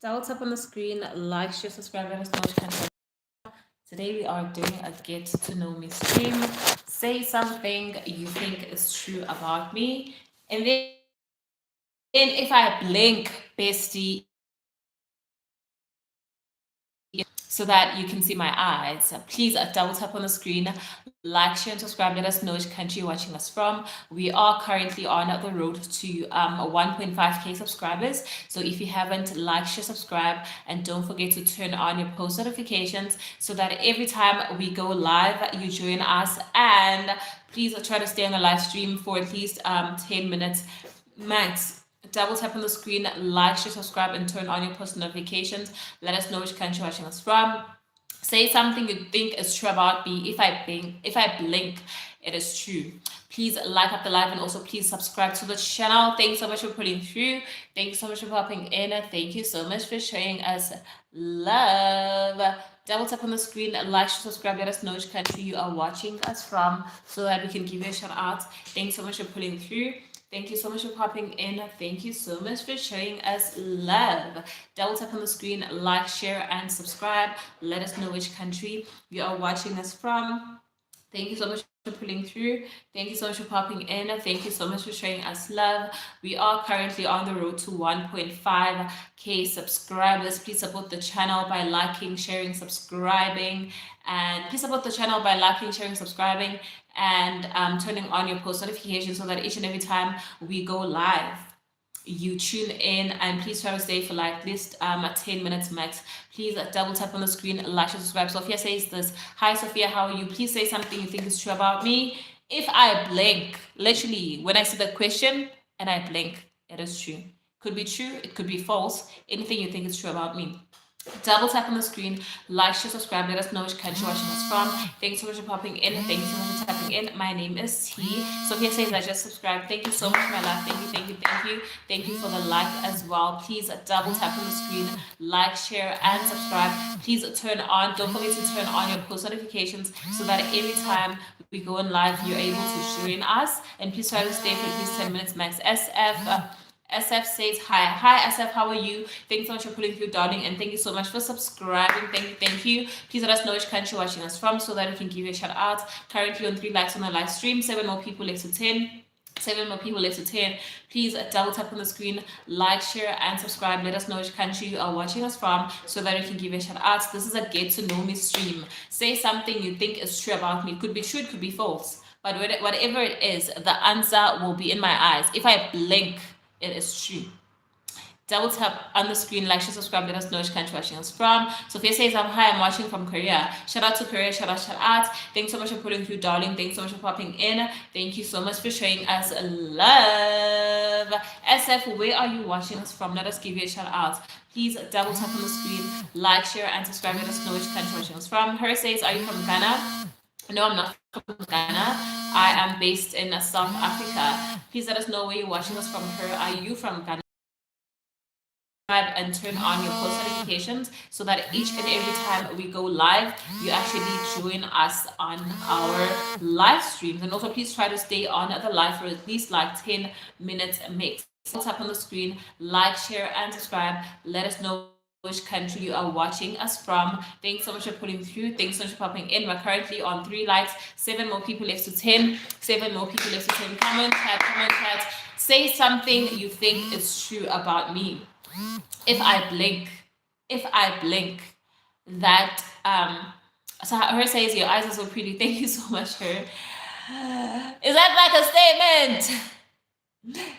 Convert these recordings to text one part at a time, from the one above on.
Double tap on the screen, like, share, subscribe, let us know which country. Today we are doing a get to know me stream. Say something you think is true about me, and then if I blink, bestie, so that you can see my eyes. Please double tap on the screen, like, share, and subscribe. Let us know which country you're watching us from. We are currently on the road to 1.5k subscribers. So if you haven't, like, share, subscribe, and don't forget to turn on your post notifications so that every time we go live, you join us. And please try to stay on the live stream for at least 10 minutes max. Double tap on the screen, like, share, subscribe, and turn on your post notifications. Let us know which country you're watching us from. Say something you think is true about me. If I blink, it is true. Please like up the live and also please subscribe to the channel. Thanks so much for putting through. Thank you so much for popping in. Thank you so much for showing us love. Double tap on the screen, like, subscribe, let us know which country you are watching us from so that we can give you a shout out. Thanks so much for putting through. Thank you so much for popping in. Thank you so much for showing us love. Double tap on the screen, like, share, and subscribe. Let us know which country you are watching us from. Thank you so much for pulling through. Thank you so much for popping in. Thank you so much for showing us love. We are currently on the road to 1.5k subscribers. Please support the channel by liking, sharing, subscribing. And please support the channel by liking, sharing, subscribing, and turning on your post notifications so that each and every time we go live, you tune in. And please try to stay for like at least 10 minutes max. Please double tap on the screen, like, subscribe. Sophia says this. Hi Sophia, how are you? Please say something you think is true about me. If I blink, literally when I see the question and I blink, it is true. Could be true, it could be false. Anything you think is true about me. Double tap on the screen, like, share, subscribe, let us know which country you're watching us from. Thanks so much for popping in. Thank you so much for tapping in. My name is T. Sophia says I just subscribed. Thank you so much, my love. Thank you, thank you, thank you. Thank you for the like as well. Please double tap on the screen, like, share, and subscribe. Please don't forget to turn on your post notifications so that every time we go in live, you're able to join us. And please try to stay for at least 10 minutes max. SF says hi. Hi SF, how are you? Thanks so much for pulling through, darling, and thank you so much for subscribing. Thank you. Please let us know which country you're watching us from so that we can give you a shout out. Currently on 3 likes on the live stream, 7 more people left to 10. 7 more people left to 10. Please double tap on the screen, like, share, and subscribe. Let us know which country you are watching us from so that we can give you a shout out. This is a get to know me stream. Say something you think is true about me. It could be true, it could be false. But whatever it is, the answer will be in my eyes. If I blink, it is true. Double tap on the screen, like, share, subscribe, let us know which country you're watching us from. Sophia says, hi, I'm watching from Korea. Shout out to Korea, shout out. Thanks so much for putting through, darling. Thanks so much for popping in. Thank you so much for showing us love. SF, where are you watching us from? Let us give you a shout out. Please double tap on the screen, like, share, and subscribe. Let us know which country you're watching us from. Her says, are you from Ghana? No, I'm not from Ghana. I am based in South Africa. Please let us know where you're watching us from. Her, are you from Ghana? And turn on your post notifications so that each and every time we go live, you actually join us on our live streams. And also please try to stay on the live for at least like 10 minutes max. Tap on the screen, like, share, and subscribe. Let us know which country you are watching us from. Thanks so much for pulling through. Thanks so much for popping in. We're currently on 3 likes, 7 more people left to 10. 7 more people left to 10. Comment chat. Say something you think is true about me. If I blink, that so her says your eyes are so pretty. Thank you so much, her. Is that like a statement?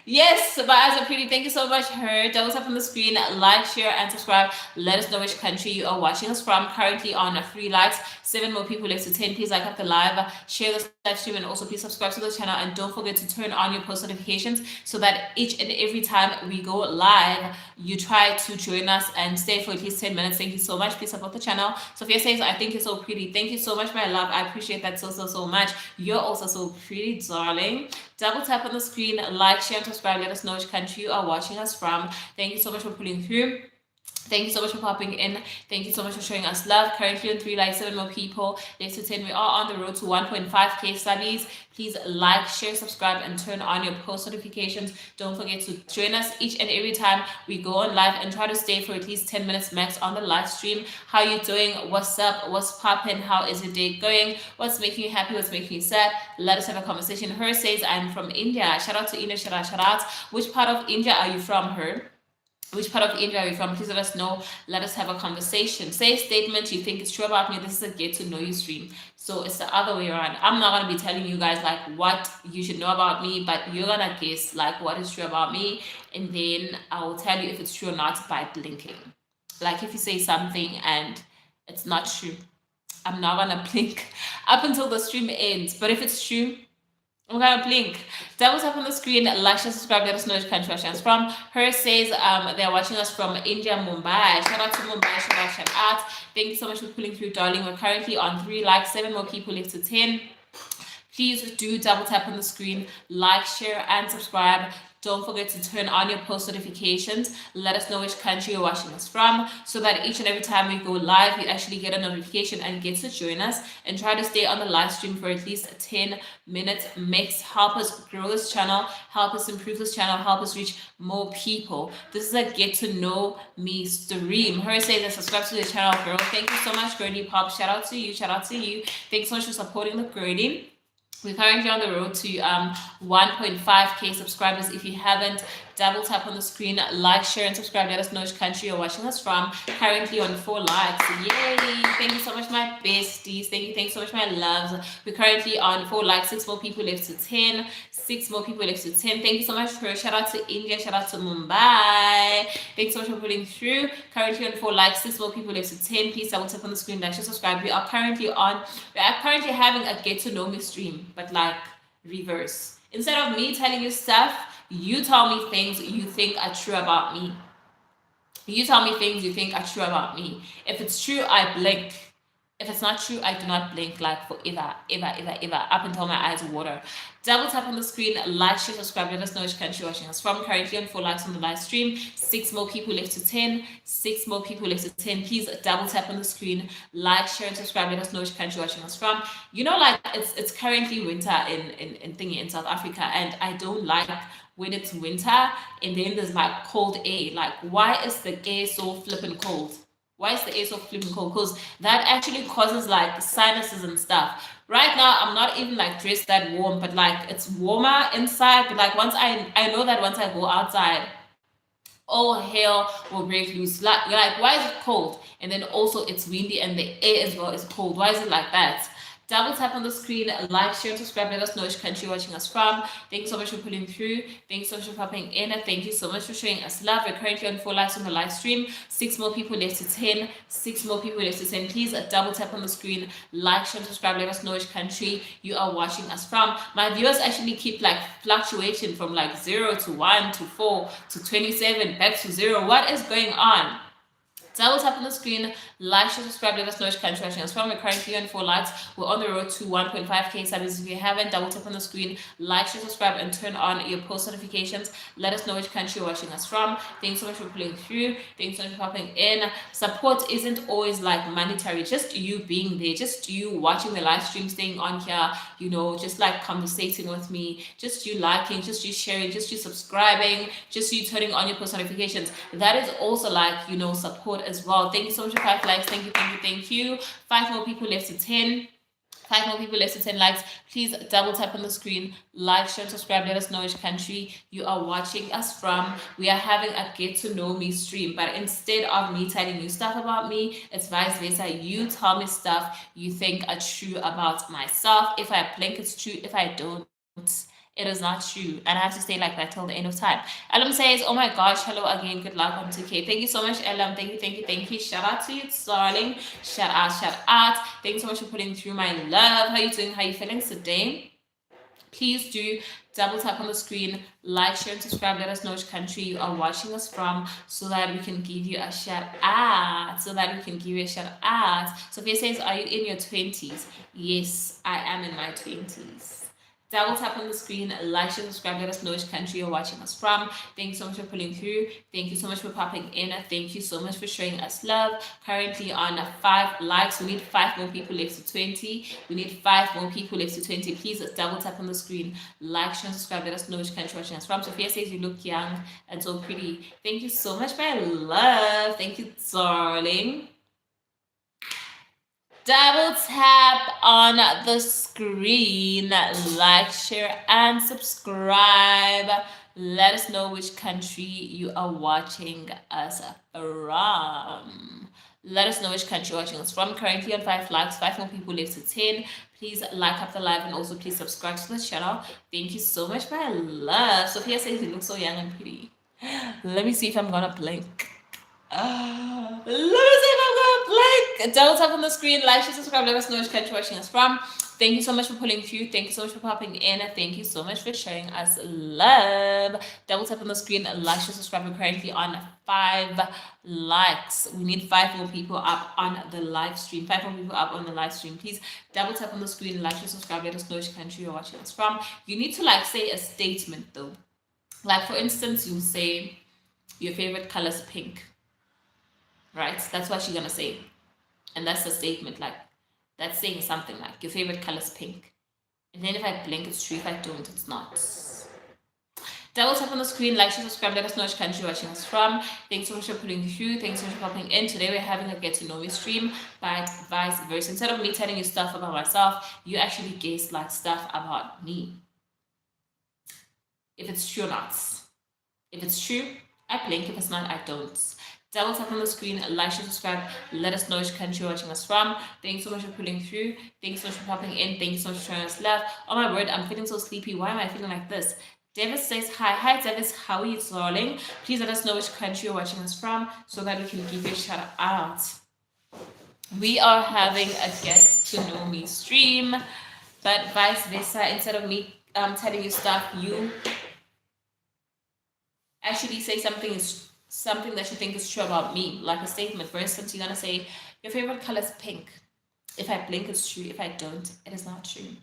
Yes, my eyes are pretty. Thank you so much, her. Double tap on the screen, like, share, and subscribe. Let us know which country you are watching us from. Currently on 3 likes, 7 more people left to 10. Please like up the live, share the live stream, and also please subscribe to the channel. And don't forget to turn on your post notifications so that each and every time we go live, you try to join us and stay for at least 10 minutes. Thank you so much. Please support the channel. Sophia says, I think you're so pretty. Thank you so much, my love. I appreciate that so much. You're also so pretty, darling. Double tap on the screen, like, share, and subscribe. Let us know which country you are watching us from. Thank you so much for pulling through. Thank you so much for popping in. Thank you so much for showing us love. Currently on 3 likes, 7 more people. Left to 10. We are on the road to 1.5k studies. Please like, share, subscribe, and turn on your post notifications. Don't forget to join us each and every time we go on live, and try to stay for at least 10 minutes max on the live stream. How you doing? What's up? What's popping? How is your day going? What's making you happy? What's making you sad? Let us have a conversation. Her says, I'm from India. Shout out to India. Shout out. Which part of India are you from, Her? Which part of India are you from? Please let us know. Let us have a conversation. Say a statement you think is true about me. This is a get to know you stream. So it's the other way around. I'm not going to be telling you guys like what you should know about me, but you're going to guess like what is true about me. And then I will tell you if it's true or not by blinking. Like if you say something and it's not true, I'm not going to blink up until the stream ends. But if it's true, I'm gonna blink. Double tap on the screen, like, share, subscribe, let us know which country you're from. Her says they're watching us from India, Mumbai. Shout out to Mumbai, shout out. Thank you so much for pulling through, darling. We're currently on 3 likes, 7 more people left to 10. Please do double tap on the screen, like, share, and subscribe. Don't forget to turn on your post notifications. Let us know which country you're watching us from, so that each and every time we go live, you actually get a notification and get to join us. And try to stay on the live stream for at least 10 minutes max. Help us grow this channel, help us improve this channel, help us reach more people. This is a get to know me stream. Her says that subscribe to the channel, girl. Thank you so much, Gertie Pop. Shout out to you. Thanks so much for supporting the Gertie. We're currently on the road to 1.5k subscribers. If you haven't, double tap on the screen, like, share, and subscribe. Let us know which country you're watching us from. Currently on 4 likes. Yay! Thank you so much, my besties. Thanks so much, my loves. We're currently on 4 likes, 6 more people left to 10. 6 more people left to 10. Thank you so much for shout out to India, shout out to Mumbai. Thanks so much for pulling through. Currently on 4 likes, 6 more people left to 10. Please double tap on the screen, like, share, subscribe. We are currently having a get to know me stream, but like reverse. Instead of me telling you stuff, you tell me things you think are true about me. You tell me things you think are true about me. If it's true, I blink. If it's not true, I do not blink like forever, ever, up until my eyes water. Double tap on the screen, like, share, subscribe. Let us know which country you're watching us from. Currently on 4 likes on the live stream. 6 more people left to 10. 6 more people left to 10. Please double tap on the screen, like, share, and subscribe. Let us know which country you're watching us from. You know, like it's currently winter in South Africa, and I don't like when it's winter and then there's like cold air. Like, why is the air so flippin' cold? Why is the air so flipping cold? Because that actually causes like sinuses and stuff. Right now, I'm not even like dressed that warm, but like it's warmer inside. But like once I know that once I go outside, all hell will break loose. Like why is it cold? And then also it's windy and the air as well is cold. Why is it like that? Double tap on the screen, like, share, and subscribe. Let us know which country you're watching us from. Thanks so much for pulling through. Thanks so much for popping in. And thank you so much for showing us love. We're currently on 4 likes on the live stream. 6 more people left to 10. 6 more people left to 10. Please double tap on the screen, like, share, and subscribe. Let us know which country you are watching us from. My viewers actually keep like fluctuation from like 0 to 1 to 4 to 27 back to 0. What is going on? Double tap on the screen, like, share, subscribe. Let us know which country you're watching us from. We're currently on 4 likes. We're on the road to 1.5k subs. If you haven't, double tap on the screen, like, share, subscribe, and turn on your post notifications. Let us know which country you're watching us from. Thanks so much for pulling through. Thanks so much for popping in. Support isn't always like monetary. Just you being there, just you watching the live stream, staying on here, you know, just like conversating with me, just you liking, just you sharing, just you subscribing, just you turning on your post notifications. That is also like, you know, support as well. Thank you so much for 5 likes. Thank you. 5 more people left to 10. 5 more people left to 10 likes. Please double tap on the screen, like, share, and subscribe. Let us know which country you are watching us from. We are having a get to know me stream, but instead of me telling you stuff about me, it's vice versa. You tell me stuff you think are true about myself. If I blink, it's true. If I don't, it is not true. And I have to stay like that till the end of time. Elam says, oh my gosh, hello again. Good luck on 2K. Thank you so much, Elam. Thank you. Shout out to you, darling. Shout out. Thanks so much for putting through my love. How you doing? How you feeling today? Please do double tap on the screen, like, share, and subscribe. Let us know which country you are watching us from, so that we can give you a shout out. Sophia says, are you in your 20s? Yes, I am in my 20s. Double tap on the screen, like, share, subscribe, let us know which country you're watching us from. Thank you so much for pulling through. Thank you so much for popping in. Thank you so much for showing us love. Currently on 5 likes. We need 5 more people left to 20. We need 5 more people left to 20. Please double tap on the screen, like, share, subscribe, let us know which country you're watching us from. Sophia says you look young and so pretty. Thank you so much, my love. Thank you, darling. Double tap on the screen, like, share, and subscribe. Let us know which country you are watching us from. Let us know which country you're watching us from. Currently on 5 likes, 5 more people left to 10. Please like up the live and also please subscribe to the channel. Thank you so much, my love. Sophia says you look so young and pretty. Let me see if I'm gonna blink. Let me see if I'm gonna blink. Double tap on the screen, like, share, subscribe, let us know which country you're watching us from. Thank you so much for pulling through. Thank you so much for popping in. Thank you so much for showing us love. Double tap on the screen, like, share, subscribe. We're currently on 5 likes. We need 5 more people up on the live stream. 5 more people up on the live stream. Please double tap on the screen, like, share, subscribe. Let us know which country you're watching us from. You need to say a statement though. Like for instance, you say your favorite color is pink. Right? That's what you're gonna say. And that's the statement, that's saying something like your favorite color is pink. And then if I blink, it's true. If I don't, it's not. Double tap on the screen, like, share, subscribe, let us know which country you're watching us from. Thanks so much for putting through. Thanks so much for popping in. Today we're having a get to know me stream, but vice versa. Instead of me telling you stuff about myself, you actually guess stuff about me. If it's true or not. If it's true, I blink. If it's not, I don't. Double tap on the screen, like, share, subscribe. Let us know which country you're watching us from. Thanks so much for pulling through. Thanks so much for popping in. Thanks so much for showing us love. Oh my word, I'm feeling so sleepy. Why am I feeling like this? Davis says, hi. Hi, Davis. How are you, darling? Please let us know which country you're watching us from so that we can give you a shout out. We are having a get to know me stream, but vice versa. Instead of me telling you stuff, you actually say something that you think is true about me, like a statement. For instance, you're gonna say your favorite color is pink. If I blink, it's true. If I don't, it is not true.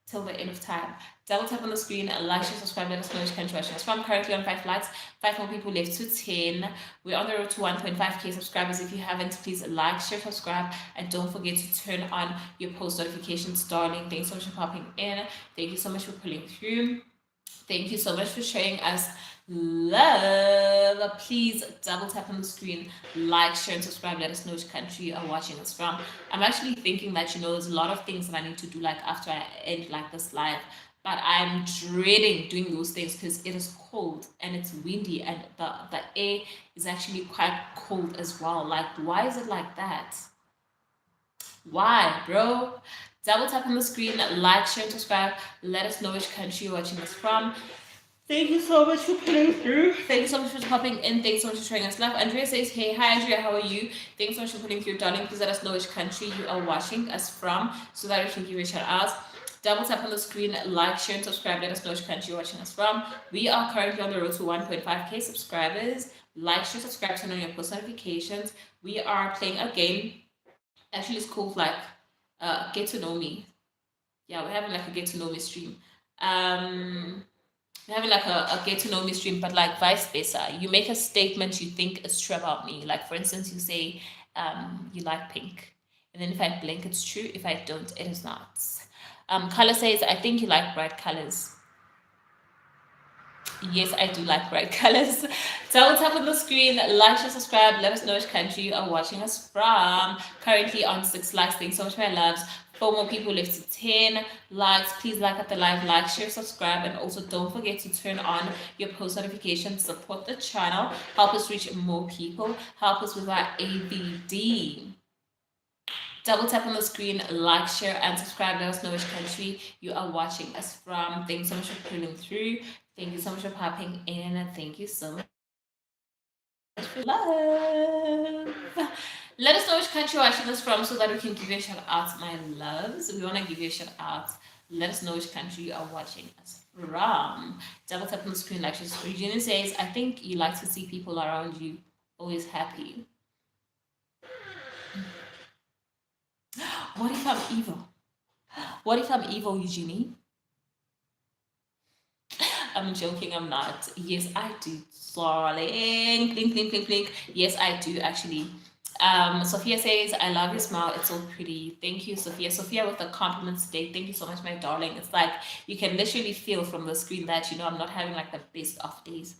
Till the end of time. Double tap on the screen, like, share, subscribe, let us know which country you're watching us from. Currently on 5 likes, 5 more people left to 10. We're on the road to 1.5k subscribers. If you haven't, please like, share, subscribe, and don't forget to turn on your post notifications, darling. Thanks so much for popping in. Thank you so much for pulling through. Thank you so much for showing us love. Please double tap on the screen, like, share, and subscribe. Let us know which country you are watching us from. I'm actually thinking that there's a lot of things that I need to do after I end this live, but I'm dreading doing those things because it is cold and it's windy and the air is actually quite cold as well. Why is it like that? Why, bro? Double tap on the screen, like, share, and subscribe. Let us know which country you're watching us from. Thank you so much for putting through. Thank you so much for popping in. Thanks so much for showing us love. Andrea says, hey, hi Andrea, how are you? Thanks so much for putting through, darling. Please let us know which country you are watching us from so that we can give you a shout out. Double tap on the screen, like, share, and subscribe. Let us know which country you're watching us from. We are currently on the road to 1.5k subscribers. Like, share, subscribe, turn on your post notifications. We are playing a game. Actually, it's called Get to Know Me. Yeah, we're having a Get to Know Me stream. We're having a Get to Know Me stream, but vice versa. You make a statement you think is true about me. For instance, you say you like pink. And then if I blink, it's true. If I don't, it is not. Color says, I think you like bright colors. Yes, I do like bright colors. Double tap on the screen, like, share, subscribe. Let us know which country you are watching us from. Currently on 6 likes. Thanks so much, my loves. 4 more people left to 10 likes. Please like up the live, like, share, subscribe, and also don't forget to turn on your post notifications. Support the channel. Help us reach more people. Help us with our ABD. Double tap on the screen, like, share, and subscribe. Let us know which country you are watching us from. Thanks so much for pulling through. Thank you so much for popping in, and thank you so much for love. Let us know which country you're watching us from so that we can give you a shout out, my loves. We want to give you a shout out. Let us know which country you are watching us from. Double tap on the screen, like, share. Regina says, I think you like to see people around you always happy. What if I'm evil? What if I'm evil, Eugenie? I'm joking, I'm not. Yes, I do, darling. Blink, blink, blink, blink. Yes, I do actually. Sophia says, I love your smile. It's so pretty. Thank you, Sophia. Sophia with the compliments today. Thank you so much, my darling. It's like you can literally feel from the screen that, I'm not having like the best of days.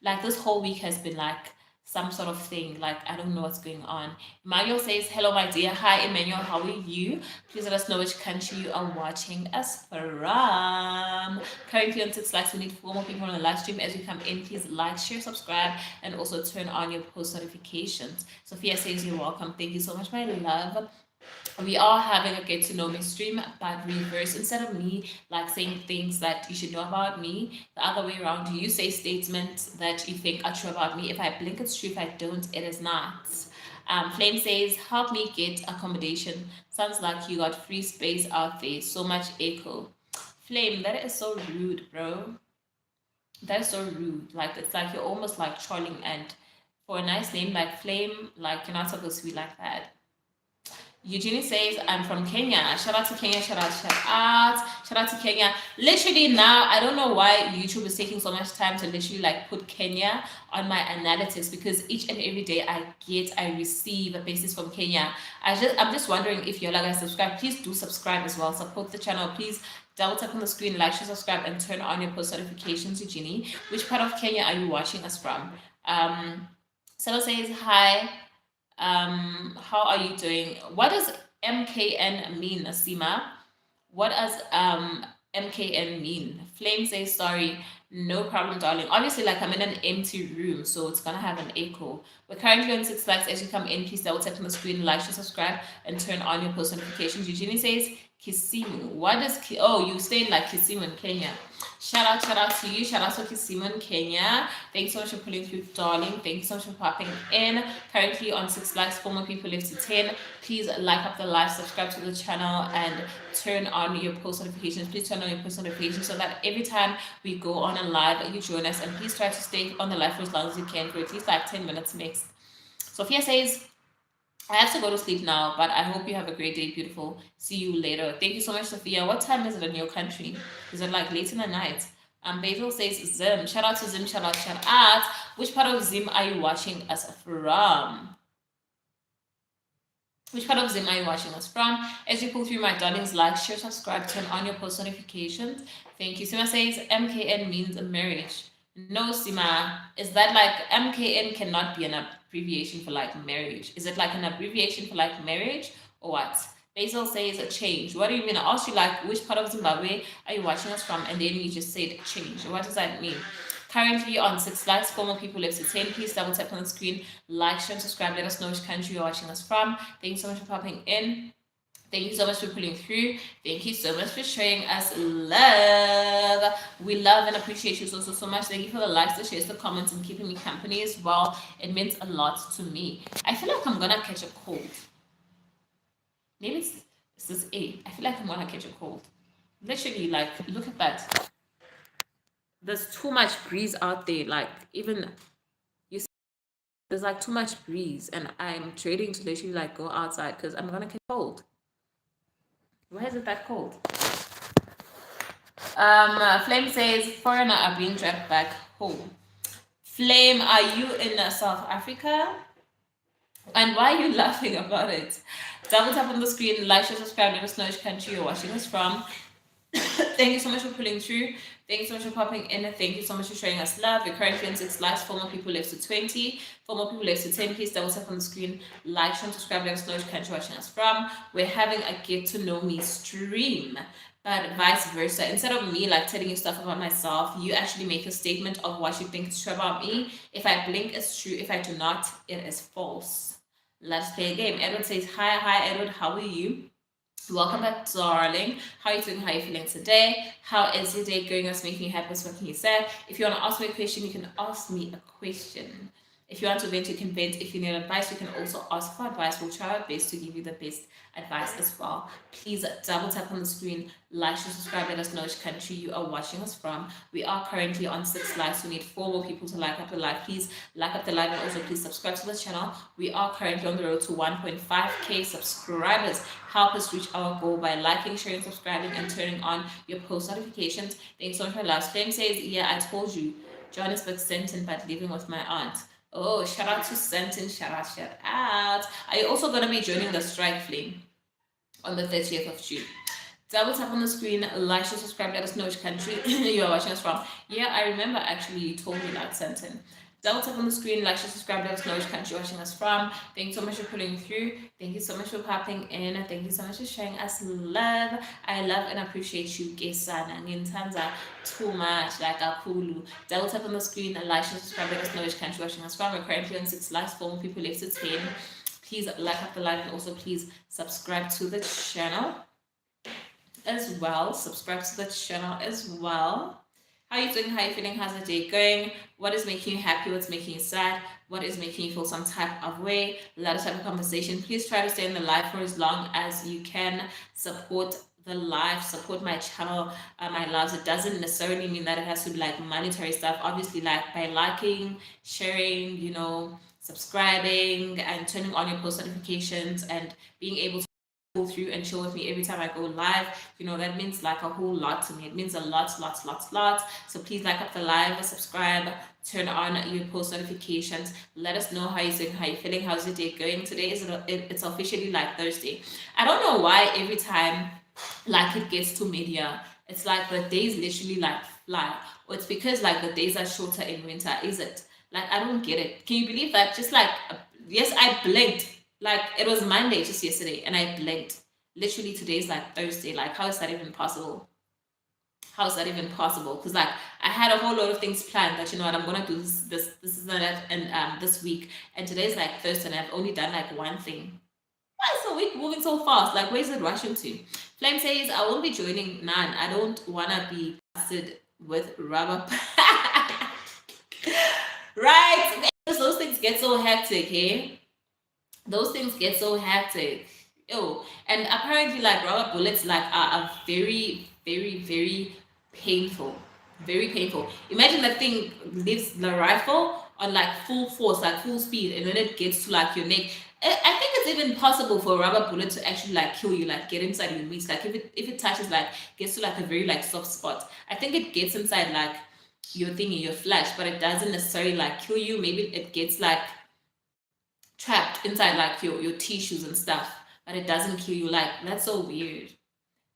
Like this whole week has been like some sort of thing. Like I don't know what's going on. Emmanuel says, hello, my dear. Hi, Emmanuel. How are you? Please let us know which country you are watching us from. Currently on 6 likes. We need 4 more people on the live stream. As you come in, please like, share, subscribe, and also turn on your post notifications. Sophia says you're welcome. Thank you so much, my love. We are having a get to know me stream, but reverse. Instead of me like saying things that you should know about me, the other way around, you say statements that you think are true about me. If I blink, it's true. If I don't, it is not. Flame says, help me get accommodation. Sounds like you got free space out there. So much echo. Flame, that is so rude, bro. That is so rude. Like it's like you're almost like trolling, and for a nice name like Flame, like you're not supposed to be like that. Eugenie says, I'm from Kenya. Shout out to Kenya, shout out to Kenya. Literally now, I don't know why YouTube is taking so much time to literally like put Kenya on my analytics, because each and every day I receive a basis from Kenya. I'm just wondering if you're like guys subscribe. Please do subscribe as well. Support the channel. Please double tap on the screen, like, share, subscribe, and turn on your post notifications, Eugenie. Which part of Kenya are you watching us from? Selo says, hi. How are you doing? What does MKN mean, Asima? What does MKN mean? Flame says, sorry, no problem, darling. Obviously, like I'm in an empty room, so it's gonna have an echo. We're currently on 6 likes. As you come in, please double tap on the screen, like, share, subscribe, and turn on your post notifications. Eugenie says, Kisimu. What is you stay in like Kisimu in Kenya? Shout out to you. Shout out to Kisimu in Kenya. Thanks so much for pulling through, darling. Thanks so much for popping in. Currently on 6 likes, 4 more people left to 10. Please like up the live, subscribe to the channel, and turn on your post notifications. Please turn on your post notifications so that every time we go on a live, you join us. And please try to stay on the live for as long as you can, for at least like 10 minutes max. Sophia says, I have to go to sleep now, but I hope you have a great day, beautiful. See you later. Thank you so much, Sophia. What time is it in your country? Is it like late in the night? Basil says Zim. Shout out to Zim. Shout out. Which part of Zim are you watching us from? Which part of Zim are you watching us from? As you pull through, my darlings, like, share, subscribe, turn on your post notifications. Thank you. Sima says MKN means a marriage. No, Sima. Is that like MKN cannot be an abbreviation for like marriage? Is it like an abbreviation for like marriage or what? Basil says a change. What do you mean? I asked you like which part of Zimbabwe are you watching us from, and then you just said change. What does that mean? Currently on 6 likes, 4 more people left to 10. Please double tap on the screen, like, share, and subscribe. Let us know which country you're watching us from. Thank you so much for popping in. Thank you so much for pulling through. Thank you so much for showing us love. We love and appreciate you so much. Thank you for the likes, the shares, the comments, and keeping me company as well. It means a lot to me. I feel like I'm gonna catch a cold. Maybe it's this A. I feel like I'm gonna catch a cold. Literally, like, look at that. There's too much breeze out there. Like, even you see, there's like too much breeze, and I'm trading to literally like go outside because I'm gonna catch cold. Why is it that cold? Flame says foreigner are being dragged back home. Flame, are you in South Africa? And why are you laughing about it? Double tap on the screen, like, share, subscribe, let us know which country you're watching us from. Thank you so much for pulling through. Thank you so much for popping in. Thank you so much for showing us love. We're currently on 6 likes, 4 more people left to 20. 4 more people left to 10. Please double tap on the screen, like, share, and subscribe, let us know which country you're watching us from. We're having a get to know me stream, but vice versa. Instead of me like telling you stuff about myself, you actually make a statement of what you think is true about me. If I blink, it's true. If I do not, it is false. Let's play a game. Edward says, hi Edward, how are you? Welcome back, darling. How are you doing? How are you feeling today? How is your day going? What's making you happy? What's making you sad? If you want to ask me a question, you can ask me a question. If you want to vent, you can vent. If you need advice, you can also ask for advice. We'll try our best to give you the best advice as well. Please double tap on the screen, like, share, subscribe, let us know which country you are watching us from. We are currently on 6 likes. We need 4 more people to like up the live. Please like up the live and also please subscribe to the channel. We are currently on the road to 1.5k subscribers. Help us reach our goal by liking, sharing, subscribing, and turning on your post notifications. Thanks so much for your love. Flame says, yeah, I told you. Johannesburg Senton, but living with my aunt. Oh, shout out to Senton. Shout out. Are you also going to be joining the strike, Flame, on the 30th of June? Double tap on the screen, like, share, subscribe, let us know which country you are watching us from. Yeah, I remember actually you told me that, Senton. Double tap on the screen, like, share, subscribe, let us know which country you're watching us from. Thank you so much for pulling through. Thank you so much for popping in. Thank you so much for showing us love. I love and appreciate you, Gesana. Ngintanza too much, like Akulu. Double tap on the screen, like, share, subscribe, let us know which country you're watching us from. We're currently on 6 likes, 4 more people left to 10. Please like up the live and also please subscribe to the channel as well. Subscribe to the channel as well. How are you doing? How are you feeling? How's the day going? What is making you happy? What's making you sad? What is making you feel some type of way? Let us have a conversation. Please try to stay in the live for as long as you can. Support the live, support my channel, my loves. It doesn't necessarily mean that it has to be like monetary stuff. Obviously, like by liking, sharing, you know, subscribing and turning on your post notifications and being able to go through and chill with me every time I go live, you know, that means like a whole lot to me. It means a lot. So please like up the live, subscribe, turn on your post notifications. Let us know how you're doing, how you're feeling, how's your day going. Today it's officially like Thursday. I don't know why every time like it gets to media, it's like the days literally like fly. Or it's because like the days are shorter in winter, is it? Like, I don't get it. Can you believe that? Just like, yes, I blinked. Like, it was Monday just yesterday, and I blinked. Literally, today's like Thursday. Like, how is that even possible? How is that even possible? Because like, I had a whole lot of things planned that, you know what, I'm gonna do this is that, and this week, and today's like Thursday, and I've only done like one thing. Why is the week moving so fast? Like, where's it rushing to? Flame says, I won't be joining none. I don't wanna be busted with rubber. Right? Those things get so hectic, eh? Those things get so hectic. Oh, and apparently, like rubber bullets, like are very, very, very painful. Very painful. Imagine that thing leaves the rifle on like full force, like full speed, and then it gets to like your neck. I think it's even possible for a rubber bullet to actually like kill you, like get inside your meat. Like if it touches, like gets to like a very like soft spot. I think it gets inside like your thingy, your flesh, but it doesn't necessarily like kill you. Maybe it gets like trapped inside like your tissues and stuff, but it doesn't kill you. Like, that's so weird.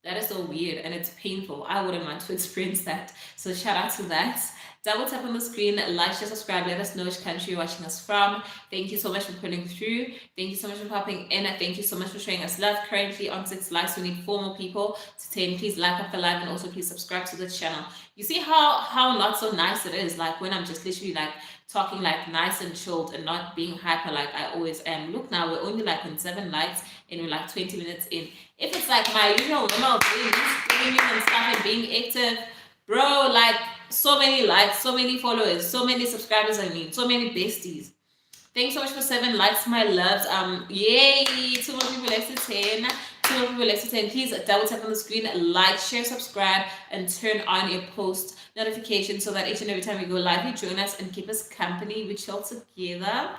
That is so weird and it's painful. I wouldn't want to experience that. So shout out to that. Double tap on the screen, like, share, subscribe, let us know which country you're watching us from. Thank you so much for pulling through. Thank you so much for popping in. Thank you so much for showing us love. Currently on 6 likes, we need 4 more people to 10. Please like up the live and also please subscribe to the channel. You see how not so nice it is, like when I'm just literally like talking like nice and chilled and not being hyper like I always am. Look, now we're only like on 7 likes and we're like 20 minutes in. If it's like my usual normal being streaming and stuff and being active, bro, like so many likes, so many followers, so many subscribers, I mean, so many besties. Thanks so much for 7 likes, my loves. Yay! 2 more people left to 10. 2 more people left to 10. Please double tap on the screen, like, share, subscribe, and turn on your post notifications so that each and every time we go live, you join us and keep us company. We chill together.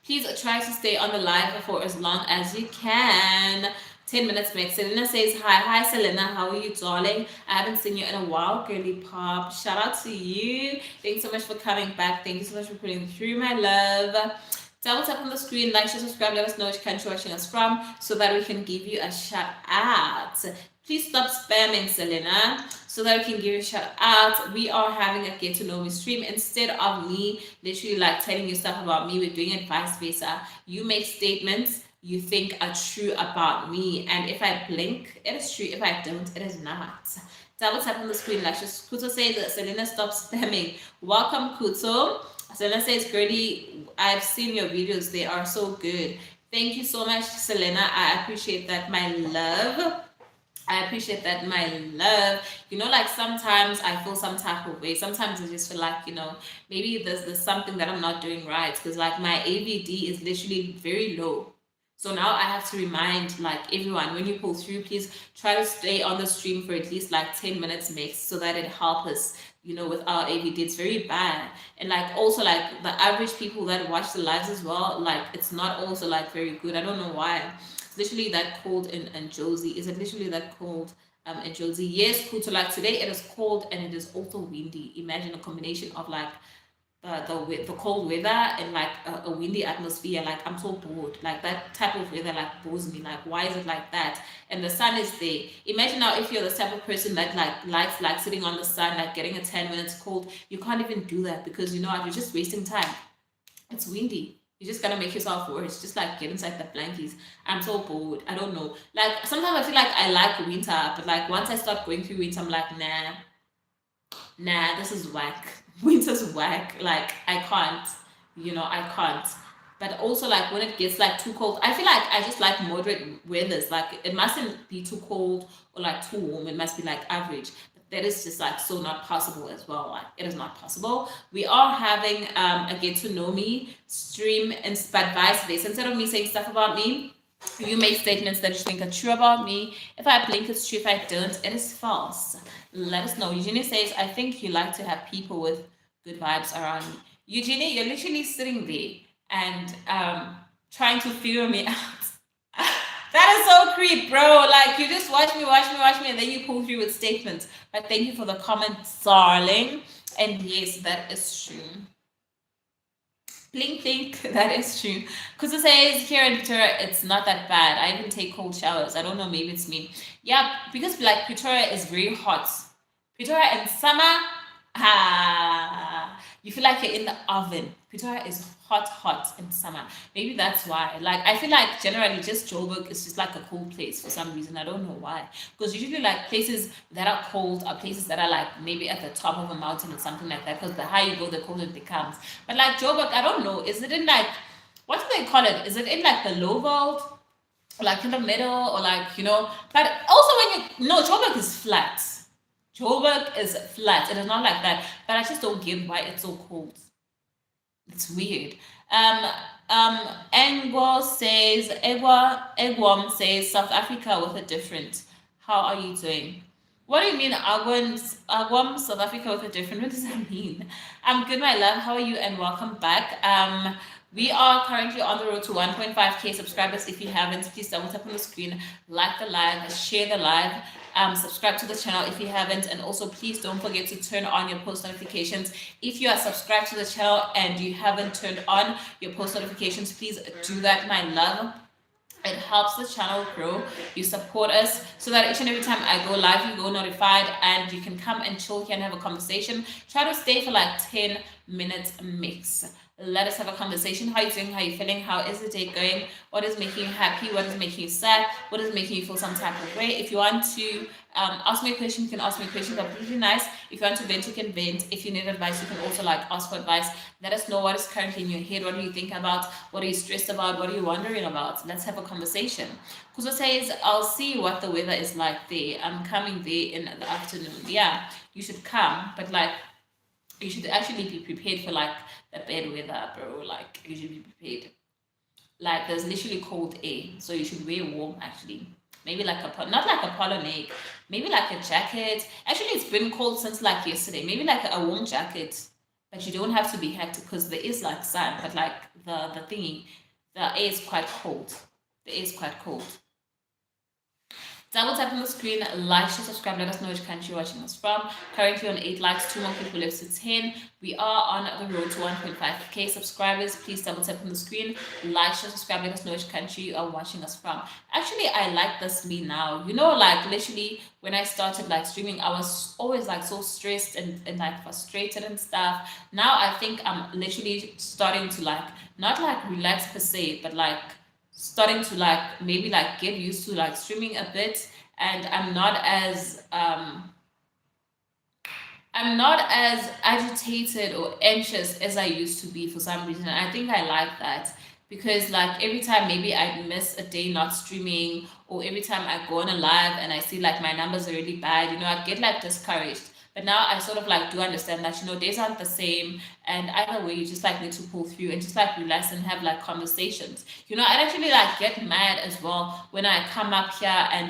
Please try to stay on the live for as long as you can. 10 minutes max. Selena says, hi Selena, how are you, darling? I haven't seen you in a while, girly pop. Shout out to you. Thanks so much for coming back. Thank you so much for putting through, my love. Double tap on the screen, like, share, subscribe, let us know which country you're watching us from so that we can give you a shout out. Please stop spamming, Selena, so that we can give you a shout out. We are having a get to know me stream. Instead of me literally like telling you stuff about me, we're doing it vice versa. You make statements you think are true about me, and if I blink, it is true. If I don't, it is not. Double tap on the screen, like Kuto says that Selena, stop spamming. Welcome, Kuto. Selena says, girly, I've seen your videos, they are so good. Thank you so much, Selena. I appreciate that, my love. I appreciate that, my love. Like sometimes I feel some type of way. Sometimes I just feel like, maybe there's something that I'm not doing right because like my AVD is literally very low. So now I have to remind like everyone, when you pull through, please try to stay on the stream for at least like 10 minutes max so that it helps us, with our AVD. It's very bad. And like also like the average people that watch the lives as well, like it's not also like very good. I don't know why. It's literally that cold in Josie. Is it literally that cold in Josie? Yes, cool. So like today it is cold and it is also windy. Imagine a combination of like the cold weather and like a windy atmosphere. Like I'm so bored. Like that type of weather like bores me. Like why is it like that? And the sun is there. Imagine now if you're the type of person that like likes like sitting on the sun, like getting a 10 minutes cold. You can't even do that because you know what, you're just wasting time. It's windy. You're just gonna make yourself worse. Just like get inside the blankets. I'm so bored. I don't know. Like sometimes I feel like I like winter, but like once I start going through winter, I'm like, nah, this is whack. Winter's whack. Like I can't. I can't. But also like when it gets like too cold, I feel like I just like moderate weathers. Like it mustn't be too cold or like too warm. It must be like average. That is just like so not possible as well. Like it is not possible. We are having a get to know me stream, and but vice versa. Instead of me saying stuff about me, you make statements that you think are true about me. If I blink, it's true. If I don't, it is false. Let us know. Eugenie says, I think you like to have people with good vibes around you. Eugenie, you're literally sitting there and trying to figure me out. That is so creep, bro. Like you just watch me, and then you pull through with statements. But thank you for the comment, darling. And yes, that is true. Blink, blink, that is true. Because it says here in Pretoria, it's not that bad. I even take cold showers. I don't know, maybe it's me. Yeah, because like Pretoria is very hot. Pretoria in summer, you feel like you're in the oven. Pretoria is hot in summer. Maybe that's why. Like I feel like generally just Joburg is just like a cold place for some reason. I don't know why. Because usually like places that are cold are places that are like maybe at the top of a mountain or something like that. Because the higher you go, the colder it becomes. But like Joburg, I don't know. Is it in like, what do they call it? Is it in like the low world? Like in the middle, or like, but also when Joburg is flat. Joburg is flat. It is not like that. But I just don't get why it's so cold. It's weird. Egwam says South Africa with a different. How are you doing? What do you mean, Agwam, South Africa with a different? What does that mean? I'm good, my love. How are you? And welcome back. We are currently on the road to 1.5k subscribers. If you haven't, please double tap on the screen, like the live, share the live, subscribe to the channel if you haven't, and also please don't forget to turn on your post notifications. If you are subscribed to the channel and you haven't turned on your post notifications, please do that, my love. It helps the channel grow. You support us so that each and every time I go live, you go notified and you can come and chill here and have a conversation. Try to stay for like 10 minutes max. Let us have a conversation. How are you doing? How are you feeling? How is the day going? What is making you happy? What is making you sad? What is making you feel some type of way? If you want to ask me a question, you can ask me a question. Completely nice. If you want to vent, you can vent. If you need advice, you can also like ask for advice. Let us know what is currently in your head. What are you thinking about? What are you stressed about? What are you wondering about? Let's have a conversation. Kuzo says, I'll see what the weather is like there. I'm coming there in the afternoon. Yeah, you should come, but like you should actually be prepared for like the bad weather, bro. Like you should be prepared. Like there's literally cold air, so you should wear warm actually. Maybe like not like a polo neck, maybe like a jacket. Actually, it's been cold since like yesterday. Maybe like a warm jacket, but you don't have to be hectic because there is like sun, but like the thingy, the air is quite cold. The air is quite cold. Double tap on the screen, like, share, subscribe, let us know which country you're watching us from. Currently on 8 likes, 2 more people left to 10. We are on the road to 1.5k subscribers. Please double tap on the screen, like, share, subscribe, let us know which country you are watching us from. Actually, I like this me now. Like literally when I started like streaming, I was always like so stressed and like frustrated and stuff. Now I think I'm literally starting to like, not like relax per se, but like starting to like maybe like get used to like streaming a bit, and I'm not as agitated or anxious as I used to be for some reason. And I think I like that because like every time maybe I miss a day not streaming, or every time I go on a live and I see like my numbers are really bad, I'd get like discouraged. But now I sort of like do understand that, days aren't the same. And either way, you just like need to pull through and just like relax and have like conversations. I'd actually like get mad as well when I come up here and,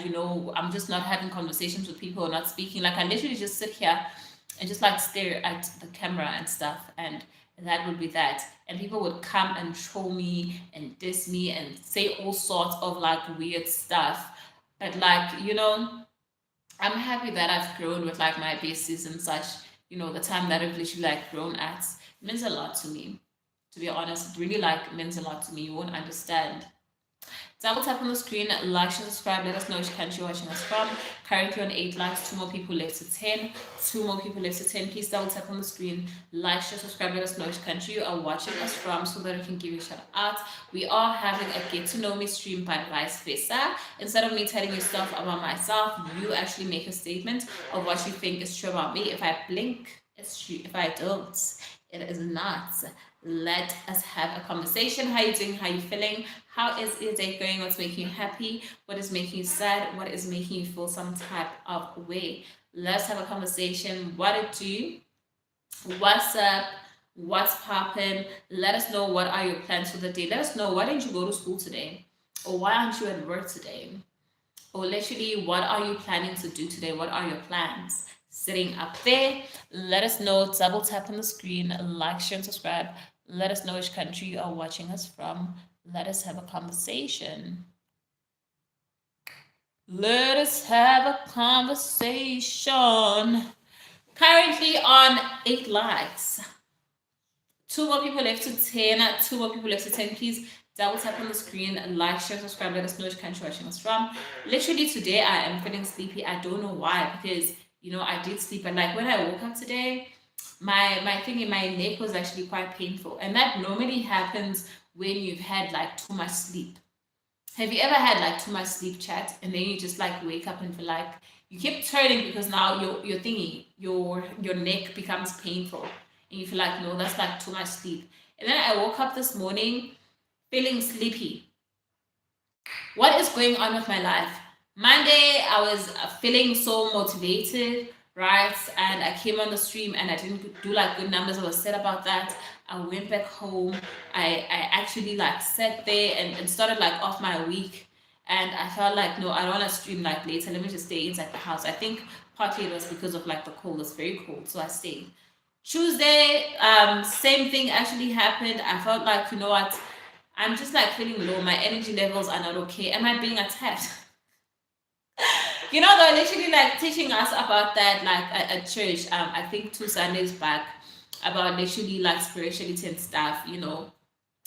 I'm just not having conversations with people or not speaking. Like I literally just sit here and just like stare at the camera and stuff. And that would be that. And people would come and troll me and diss me and say all sorts of like weird stuff. But like, I'm happy that I've grown with like my besties and such. The time that I've literally like grown at means a lot to me. To be honest, it really like means a lot to me. You won't understand. Double tap on the screen, like, share, subscribe. Let us know which country you're watching us from. Currently on 8 likes, 2 more people left to 10. 2 more people left to 10. Please double tap on the screen, like, share, subscribe. Let us know which country you are watching us from so that we can give you a shout out. We are having a get to know me stream, but vice versa. Instead of me telling you stuff about myself, you actually make a statement of what you think is true about me. If I blink, it's true. If I don't, it is not. Let us have a conversation. How are you doing? How are you feeling? How is your day going? What's making you happy? What is making you sad? What is making you feel some type of way? Let's have a conversation. What it do? What's up? What's popping? Let us know what are your plans for the day. Let us know why didn't you go to school today? Or why aren't you at work today? Or literally, what are you planning to do today? What are your plans? Sitting up there, let us know. Double tap on the screen, like, share, and subscribe. Let us know which country you are watching us from. Let us have a conversation. Let us have a conversation. Currently on 8 likes. 2 more people left to 10. 2 more people left to 10. Please double tap on the screen, like, share, subscribe. Let us know which country you're watching us from. Literally today I am feeling sleepy. I don't know why, because I did sleep, and like when I woke up today, my thing in my neck was actually quite painful, and that normally happens when you've had like too much sleep. Have you ever had like too much sleep, chat, and then you just like wake up and feel like you keep turning because now your thingy, your neck becomes painful, and you feel like, no, that's like too much sleep. And then I woke up this morning feeling sleepy. What is going on with my life? Monday, I was feeling so motivated, right? And I came on the stream and I didn't do like good numbers. I was sad about that. I went back home. I actually like sat there and started like off my week. And I felt like, no, I don't want to stream like later. Let me just stay inside the house. I think partly it was because of like the cold. It's very cold. So I stayed. Tuesday, same thing actually happened. I felt like, you know what? I'm just like feeling low. My energy levels are not okay. Am I being attacked? They're literally like teaching us about that, like at church. I think 2 Sundays back, about literally like spirituality and stuff.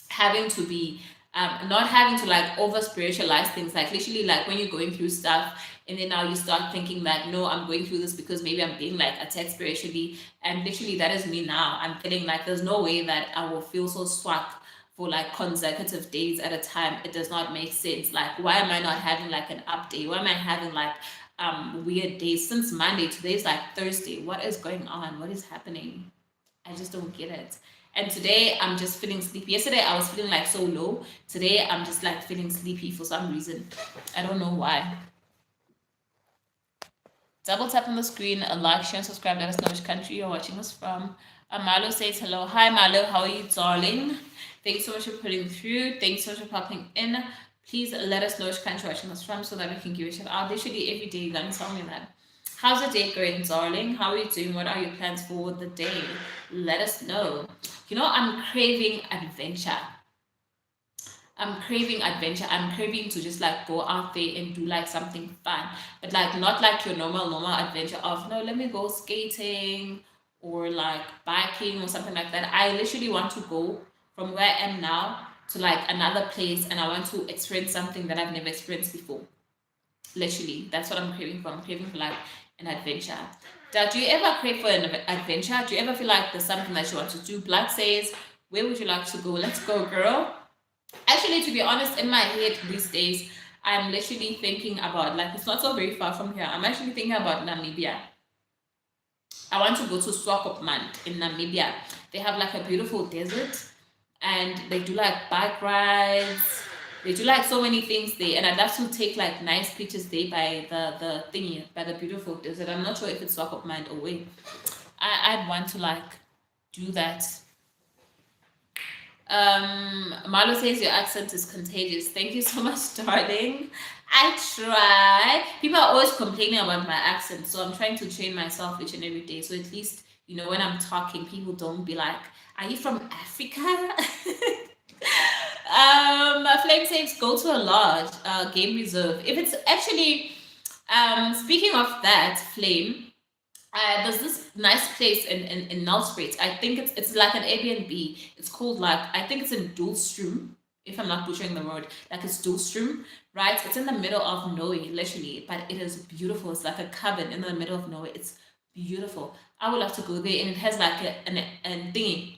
Having to be, not having to like over spiritualize things. Like literally, like when you're going through stuff, and then now you start thinking that, no, I'm going through this because maybe I'm being like attacked spiritually, and literally that is me now. I'm feeling like there's no way that I will feel so swag for like consecutive days at a time. It does not make sense. Like, why am I not having like an update? Why am I having like weird days since Monday? Today's like Thursday. What is going on? What is happening? I just don't get it. And today I'm just feeling sleepy. Yesterday I was feeling like so low. Today I'm just like feeling sleepy for some reason. I don't know why. Double tap on the screen, like, share, and subscribe. Let us know which country you're watching us from. Malo says hello. Hi Malo, how are you, darling? Thanks so much for putting through. Thanks so much for popping in. Please let us know which country you're watching us from so that we can give a shout out. Literally every day you're gonna tell me that. How's the day going, darling? How are you doing? What are your plans for the day? Let us know. I'm craving adventure. I'm craving adventure. I'm craving to just like go out there and do like something fun, but like not like your normal adventure of, no, let me go skating or like biking or something like that. I literally want to go from where I am now to like another place, and I want to experience something that I've never experienced before. Literally, that's what I'm craving for. I'm craving for like an adventure. Do you ever crave for an adventure? Do you ever feel like there's something that you want to do? Blood says, where would you like to go? Let's go, girl. Actually, to be honest, in my head these days, I'm literally thinking about, like, it's not so very far from here. I'm actually thinking about Namibia. I want to go to Swakopmund in Namibia. They have like a beautiful desert, and they do like bike rides. They do like so many things there, and I'd love to take like nice pictures there by the thingy, by the beautiful desert. I'm not sure if it's Swap of Mind or where. I'd want to like do that. Marlo says your accent is contagious. Thank you so much, darling. I try. People are always complaining about my accent, so I'm trying to train myself each and every day. So at least, when I'm talking, people don't be like, "Are you from Africa?" Flame says go to a large game reserve. If it's actually, speaking of that, Flame, there's this nice place in Nelspruit. I think it's like an Airbnb. It's called like, I think it's in Doelstrom, if I'm not butchering the word. Like it's Doelstrom, right? It's in the middle of nowhere, literally, but it is beautiful. It's like a cabin in the middle of nowhere. It's beautiful. I would love to go there, and it has like an thingy,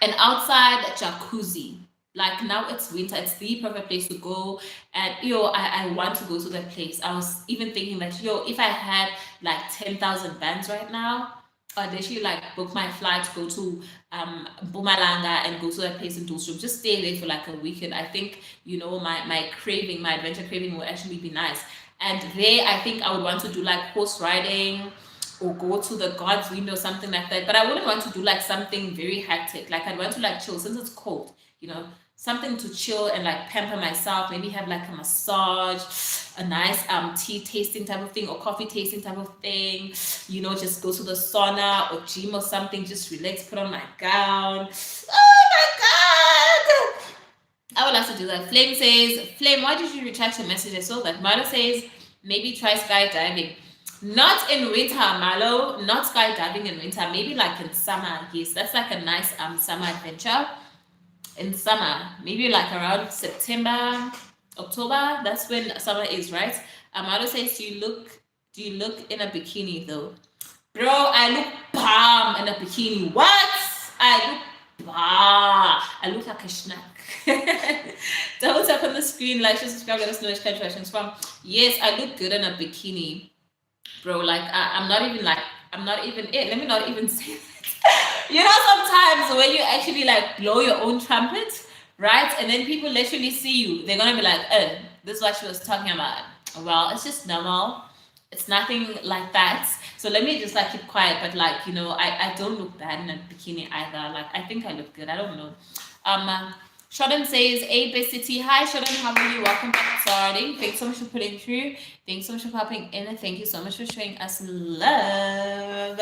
an outside jacuzzi. Like now it's winter, it's the perfect place to go. And I want to go to that place. I was even thinking that if I had like 10,000 bands right now, I'd literally like book my flight to go to Mpumalanga and go to that place in Doelstrom. Just stay there for like a weekend. I think my craving, my adventure craving will actually be nice. And there, I think I would want to do like horse riding, or go to the God's Window, something like that. But I wouldn't want to do like something very hectic. Like I'd want to like chill since it's cold, something to chill and like pamper myself. Maybe have like a massage, a nice tea tasting type of thing, or coffee tasting type of thing. Just go to the sauna or gym or something. Just relax, put on my gown. Oh my God! I would love to do that. Flame says, Flame, why did you retract your message? I saw that. Milo says, maybe try skydiving. Not in winter, Malo. Not skydiving in winter. Maybe like in summer. Yes, that's like a nice summer adventure. In summer, maybe like around September, October. That's when summer is, right? Malo says, do you look in a bikini though? Bro, I look bomb in a bikini. What? I look bomb. I look like a snack. Double tap on the screen, like, share, subscribe, let us know which country you're from. Yes, I look good in a bikini. Bro, like I'm not even it. Let me not even say that. Sometimes when you actually like blow your own trumpet, right? And then people literally see you, they're gonna be like, oh, this is what she was talking about. Well, it's just normal. It's nothing like that. So let me just like keep quiet. But like, I don't look bad in a bikini either. Like I think I look good. I don't know. Shodan says, A Bay City. Hi, Shodan. How are you? Welcome back, starting. Thanks so much for putting through. Thanks so much for popping in. And thank you so much for showing us love.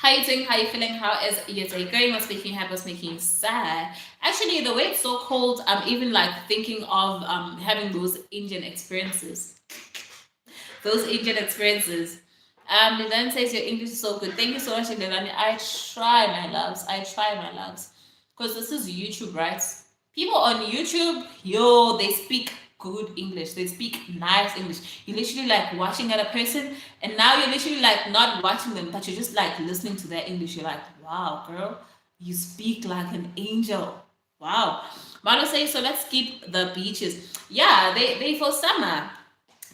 How you doing? How you feeling? How is your day going? What's making you happy? What's making you sad? Actually, the way it's so cold, I'm even like thinking of having those Indian experiences. Those Indian experiences. Lilan says your English is so good. Thank you so much, Lilan. I try, my loves. Because this is YouTube, right? People on YouTube, they speak good English. They speak nice English. You're literally like watching at a person, and now you're literally like not watching them, but you're just like listening to their English. You're like, wow, girl, you speak like an angel. Wow. Mano says, so let's keep the beaches. Yeah, they for summer.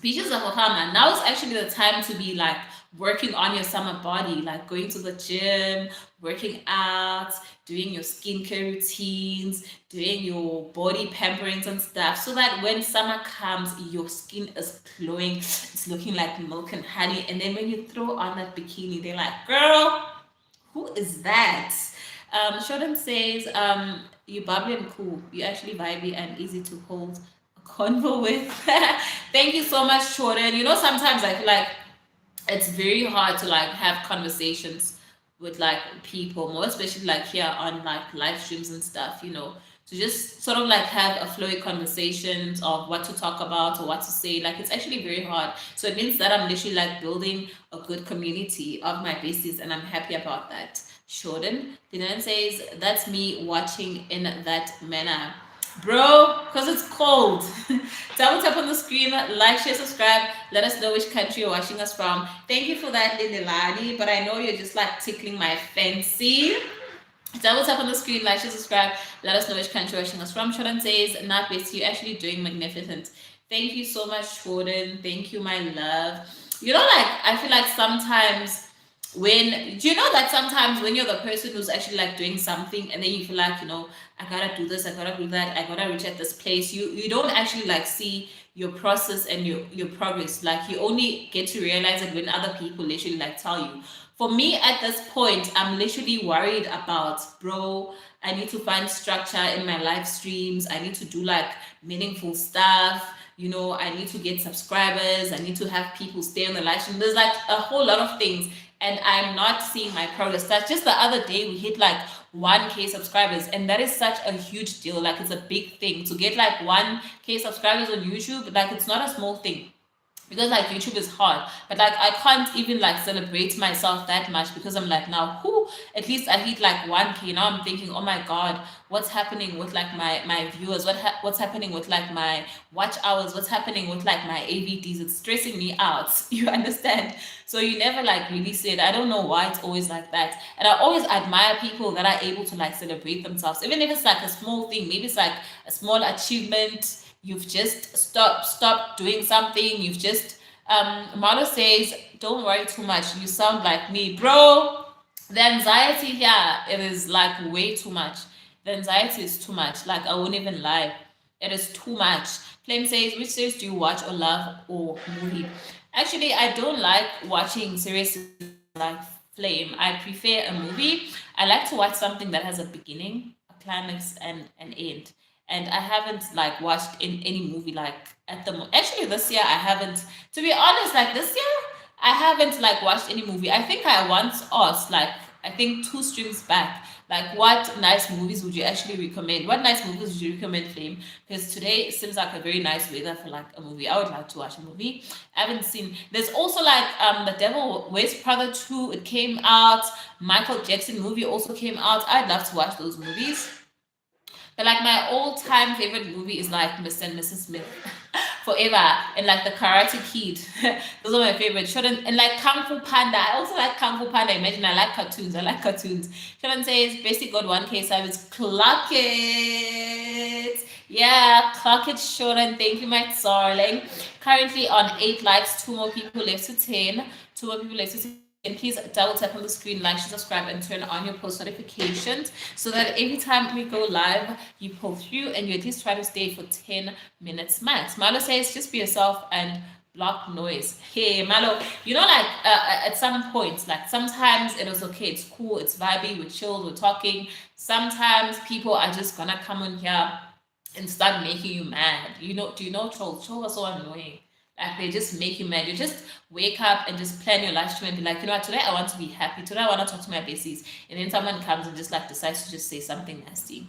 Beaches are for summer. Now is actually the time to be like working on your summer body, like going to the gym, working out, doing your skincare routines, doing your body pamperings and stuff, so that when summer comes, your skin is glowing, it's looking like milk and honey. And then when you throw on that bikini, they're like, girl, who is that? Shodan says, you bubbly and cool. You actually vibey and easy to hold a convo with. Thank you so much, Shodan. Sometimes I feel like it's very hard to like have conversations with like people, more especially like here on like live streams and stuff, to just sort of like have a flowy conversations of what to talk about or what to say. Like it's actually very hard. So it means that I'm literally like building a good community of my besties, and I'm happy about that. Shodan Dinan says, that's me watching in that manner. Bro, because it's cold. Double tap on the screen, like, share, subscribe. Let us know which country you're watching us from. Thank you for that, Lilani. But I know you're just like tickling my fancy. Double tap on the screen, like, share, subscribe. Let us know which country you're watching us from. Shodan says, not best. You're actually doing magnificent. Thank you so much, Shodan. Thank you, my love. Like, I feel like sometimes when do you know that sometimes when you're the person who's actually like doing something and then you feel like, I gotta do this, I gotta do that, I gotta reach at this place, you don't actually like see your process and your progress. Like you only get to realize it when other people literally like tell you. For me at this point, I'm literally worried about, bro, I need to find structure in my live streams, I need to do like meaningful stuff, I need to get subscribers, I need to have people stay on the live stream. There's like a whole lot of things, and I'm not seeing my progress. That's just the other day we hit like 1K subscribers, and that is such a huge deal. Like it's a big thing to get like 1K subscribers on YouTube. Like it's not a small thing, because like YouTube is hard, but like I can't even like celebrate myself that much, because I'm like, now who, at least I hit like 1K. Now I'm thinking, oh my god, what's happening with like my viewers, what's happening with like my watch hours, what's happening with like my AVDs? It's stressing me out. You understand? So you never like really see it. I don't know why it's always like that. And I always admire people that are able to like celebrate themselves, even if it's like a small thing. Maybe it's like a small achievement. You've just stopped doing something. You've just Marlo says, don't worry too much. You sound like me, bro. The anxiety here, it is like way too much. The anxiety is too much. Like I won't even lie. It is too much. Flame says, which series do you watch or love or movie? Actually, I don't like watching series like Flame. I prefer a movie. I like to watch something that has a beginning, a climax, and an end. And I haven't like watched in any movie like at the actually this year I haven't, to be honest, like this year I haven't like watched any movie. I think I once asked, like I think 2 streams back, like what nice movies would you actually recommend? What nice movies would you recommend, Flame? Because today seems like a very nice weather for like a movie. I would like to watch a movie. I haven't seen. There's also like The Devil Wears Prada 2. It came out. Michael Jackson movie also came out. I'd love to watch those movies. But like my all-time favorite movie is like Mr. and Mrs. Smith forever, and like the Karate Kid. Those are my favorite. Shouldn't, and like Kung Fu Panda. I also like Kung Fu Panda. Imagine, I like cartoons. I like cartoons. Shouldn't says basically got 1K service. Clock it. Yeah, clock it, Shodan. Thank you, my darling. Currently on 8 likes, 2 more people left to 10. 2 more people left to 10. And please double tap on the screen, like, subscribe, and turn on your post notifications, so that every time we go live, you pull through and you at least try to stay for 10 minutes max. Malo says, just be yourself and block noise. Hey, Malo, like at some points, like sometimes it was okay, it's cool, it's vibey, we're chilled, we're talking. Sometimes people are just gonna come on here and start making you mad. Do you know trolls? Trolls are so annoying. Like they just make you mad. You just wake up and just plan your life stream and be like, what, today I want to be happy. Today I want to talk to my besties. And then someone comes and just like decides to just say something nasty.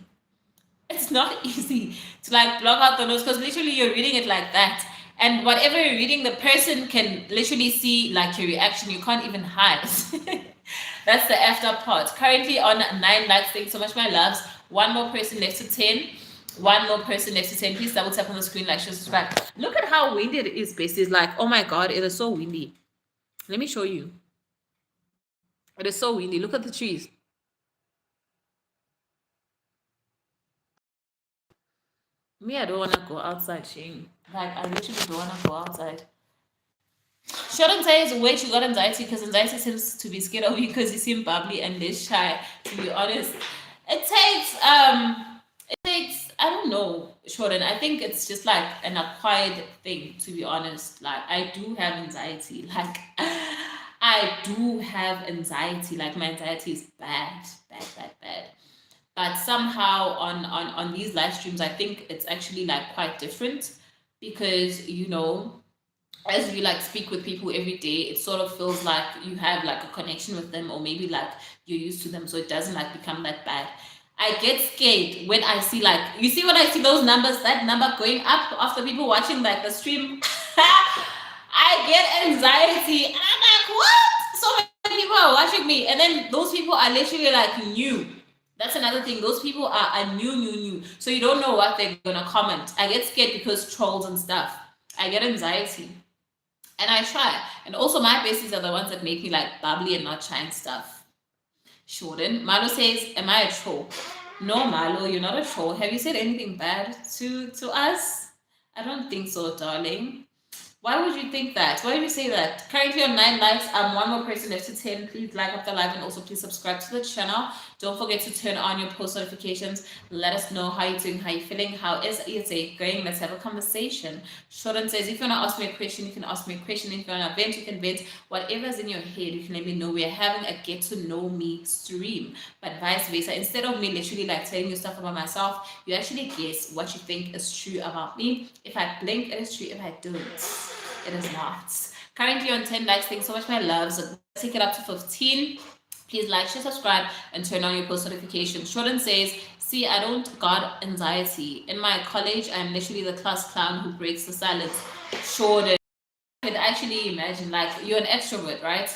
It's not easy to like block out the noise, because literally you're reading it like that. And whatever you're reading, the person can literally see like your reaction. You can't even hide. That's the after part. Currently on 9 likes. Thanks so much, my loves. 1 more person left to 10. 1 more person left to 10. Please double tap on the screen, like, share, subscribe. Look at how windy it is, besties. Like, oh my god, it is so windy. Let me show you. It is so windy. Look at the trees. Me, I don't want to go outside, Shane. Like, I literally don't want to go outside. Sheldon says, wait, you got anxiety? Because anxiety seems to be scared of you because you seem bubbly and less shy, to be honest. It takes, I don't know, Shodan. I think it's just like an acquired thing, to be honest. Like, I do have anxiety. Like, I do have anxiety. Like, my anxiety is bad. But somehow on these live streams, I think it's actually like quite different, because, as you like speak with people every day, it sort of feels like you have like a connection with them, or maybe like you're used to them, so it doesn't like become that bad. I get scared when I see like, you see when I see those numbers, that number going up after people watching like the stream, I get anxiety and I'm like, what? So many people are watching me, and then those people are literally like new. That's another thing. Those people are new. So you don't know what they're gonna comment. I get scared because trolls and stuff. I get anxiety. And I try. And also my besties are the ones that make me like bubbly and not shy and stuff. Shodan. Marlo says, am I a troll? No, Marlo, you're not a troll. Have you said anything bad to us? I don't think so, darling. Why would you think that? Why would you say that? Currently on 9 likes, I'm one more person left to 10. Please like up the live and also please subscribe to the channel. Don't forget to turn on your post notifications. Let us know how you're doing, how you're feeling, how is your day going. Let's have a conversation. Shodan says, if you want to ask me a question, you can ask me a question. If you want to vent, you can vent. Whatever's in your head, you can let me know. We're having a get to know me stream, but vice versa. Instead of me literally like telling you stuff about myself, you actually guess what you think is true about me. If I blink, it is true. If I don't, it is not. Currently on 10 likes. Thanks so much, my loves. Let's take it up to 15. Please like, share, subscribe, and turn on your post notifications. Jordan says, see, I don't got anxiety. In my college, I'm literally the class clown who breaks the silence. Jordan, I could actually imagine, like, you're an extrovert, right?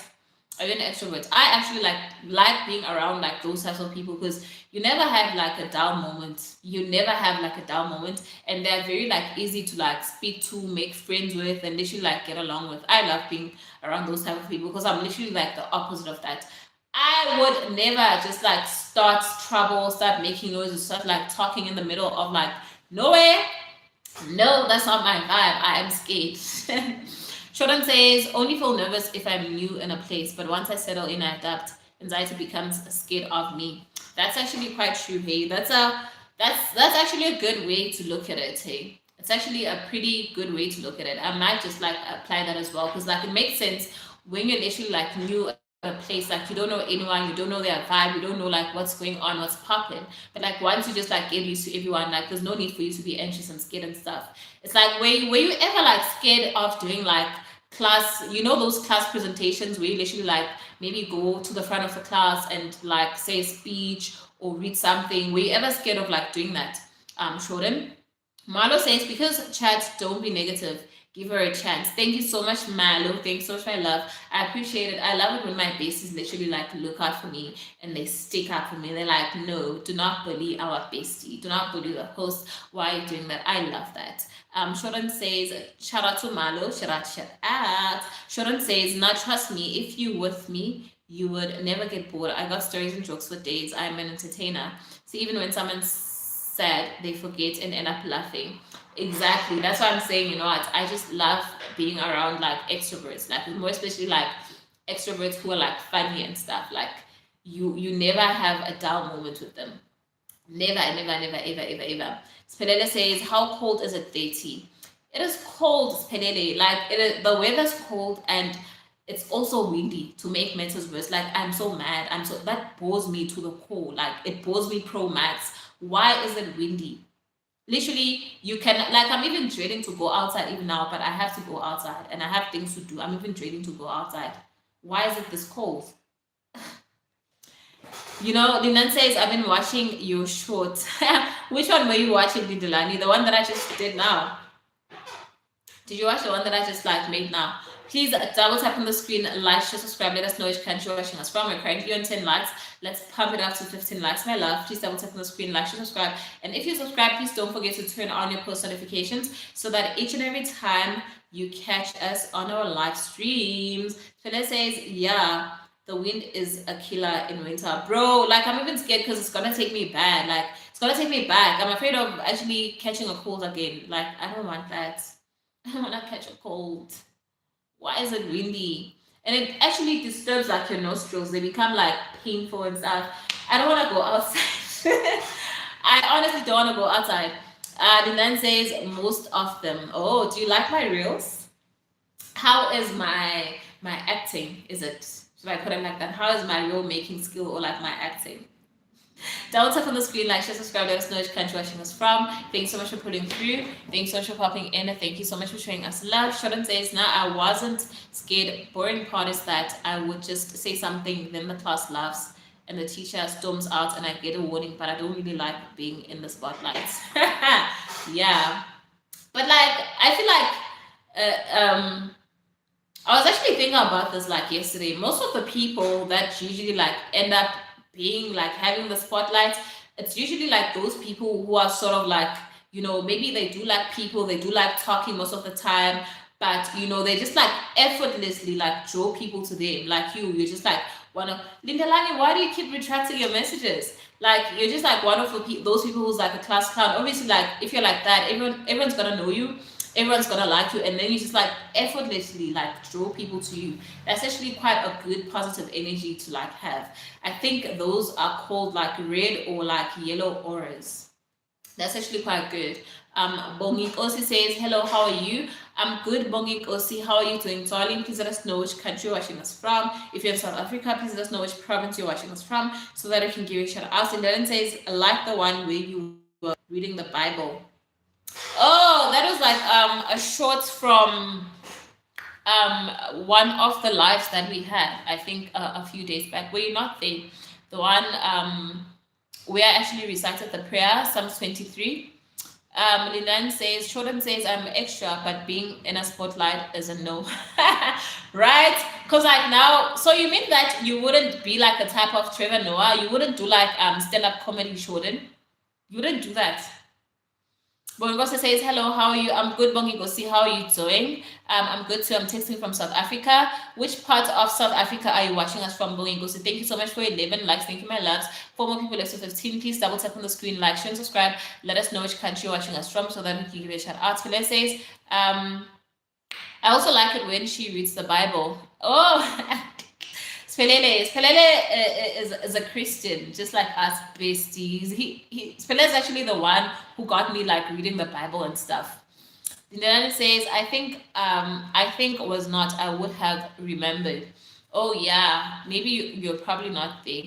Are you an extrovert? I actually like being around like those types of people because you never have like a down moment. You never have like a down moment, and they're very like easy to like speak to, make friends with, and literally like get along with. I love being around those type of people because I'm literally like the opposite of that. I would never just like start trouble, start making noises, start like talking in the middle of like nowhere. No, that's not my vibe. I am scared. Shodan says, only feel nervous if I'm new in a place, but once I settle in, I adapt. Anxiety becomes scared of me. That's actually quite true, hey. That's actually a good way to look at it, hey. It's actually a pretty good way to look at it. I might just like apply that as well, because like it makes sense when you're literally like new at a place, like you don't know anyone, you don't know their vibe, you don't know like what's going on, what's popping. But like once you just like get used to everyone, like there's no need for you to be anxious and scared and stuff. It's like were you ever like scared of doing like class, you know, those class presentations where you literally like maybe go to the front of the class and like say a speech or read something? Were you ever scared of like doing that? Shodan. Marlo says, because chats don't be negative, give her a chance. Thank you so much, Marlo. Thanks so much, my love. I appreciate it. I love it when my besties literally like look out for me and they stick up for me. They're like, no, do not bully our bestie. Do not bully the host. Why are you doing that? I love that. Shodan says, shout out to Marlo. Shout out. Shodan says, not trust me. If you with me, you would never get bored. I got stories and jokes for days. I'm an entertainer. So even when someone's sad, they forget and end up laughing. Exactly. That's why I'm saying, you know what? I just love being around like extroverts, like more especially like extroverts who are like funny and stuff. Like you never have a down moment with them. Never, never, ever. Spelele says, how cold is it there, T? It is cold, Spelele. Like the weather's cold and it's also windy to make matters worse. Like I'm so mad. That bores me to the core. Like it bores me pro max. Why is it windy? Literally, you can like I'm even dreading to go outside even now, but I have to go outside and I have things to do. I'm even dreading to go outside. Why is it this cold? You know, Linan says, I've been watching your short. Which one were you watching, Lindulani? The one that I just did now. Did you watch the one that I just like made now? Please double tap on the screen, like, share, subscribe. Let us know which country you're watching us from. We're currently on 10 likes. Let's pump it up to 15 likes, my love. Please double tap on the screen, like, share, subscribe. And if you subscribe, please don't forget to turn on your post notifications so that each and every time you catch us on our live streams. Phyllis says, yeah, the wind is a killer in winter. Bro, like I'm even scared because it's gonna take me bad. Like it's gonna take me back. I'm afraid of actually catching a cold again. Like I don't want that. I don't want to catch a cold. Why is it windy? And it actually disturbs like your nostrils. They become like painful and stuff. I don't want to go outside. I honestly don't want to go outside. The man says most of them. Oh, do you like my reels? How is my acting? Is it? Should I put it like that? How is my reel making skill or like my acting? Double tap on the screen, like, share, subscribe, let us know which country you're watching us from. Thanks so much for pulling through. Thanks so much for popping in. Thank you so much for showing us love. Shodan says, now I wasn't scared. Boring part is that I would just say something, then the class laughs and the teacher storms out and I get a warning, but I don't really like being in the spotlight. Yeah. But like, I feel like I was actually thinking about this like yesterday. Most of the people that usually like end up being like having the spotlight, it's usually like those people who are sort of like, you know, maybe they do like people, they do like talking most of the time, but you know, they just like effortlessly like draw people to them. Like you're just like Lindalani, why do you keep retracting your messages? Like you're just like one of those people who's like a class clown. Obviously, like if you're like that, everyone's gonna know you. everyone's gonna like you, and then you just like effortlessly like draw people to you. That's actually quite a good positive energy to like have. I think those are called like red or like yellow auras. That's actually quite good. Bongi Osi says, hello, how are you? I'm good, Bongi Osi. How are you doing? Darling, please let us know which country you're watching us from. If you're in South Africa, please let us know which province you're watching us from so that I can give you a shout out. And then says, I like the one where you were reading the Bible. Oh, that was like a short from one of the lives that we had, I think a few days back. Were you not there? The one where I actually recited the prayer, Psalms 23. Lilan says, Jordan says, I'm extra, but being in a spotlight is a no. Right? Because like now, so you mean that you wouldn't be like a type of Trevor Noah? You wouldn't do like stand-up comedy, Jordan? You wouldn't do that. Bongosa says, hello, how are you? I'm good, Bongosi. How are you doing? I'm good too. I'm texting from South Africa. Which part of South Africa are you watching us from, Bongosi? Thank you so much for 11 likes. Thank you, my loves. 4 more people left, so 15. Please double tap on the screen, like, share, and subscribe. Let us know which country you're watching us from so that we can give you a shout out. Philip says, I also like it when she reads the Bible. Oh, Spelele is a Christian, just like us besties. Spelele is actually the one who got me like reading the Bible and stuff. Then it says, I think was not, I would have remembered. Oh yeah, maybe you're probably not there.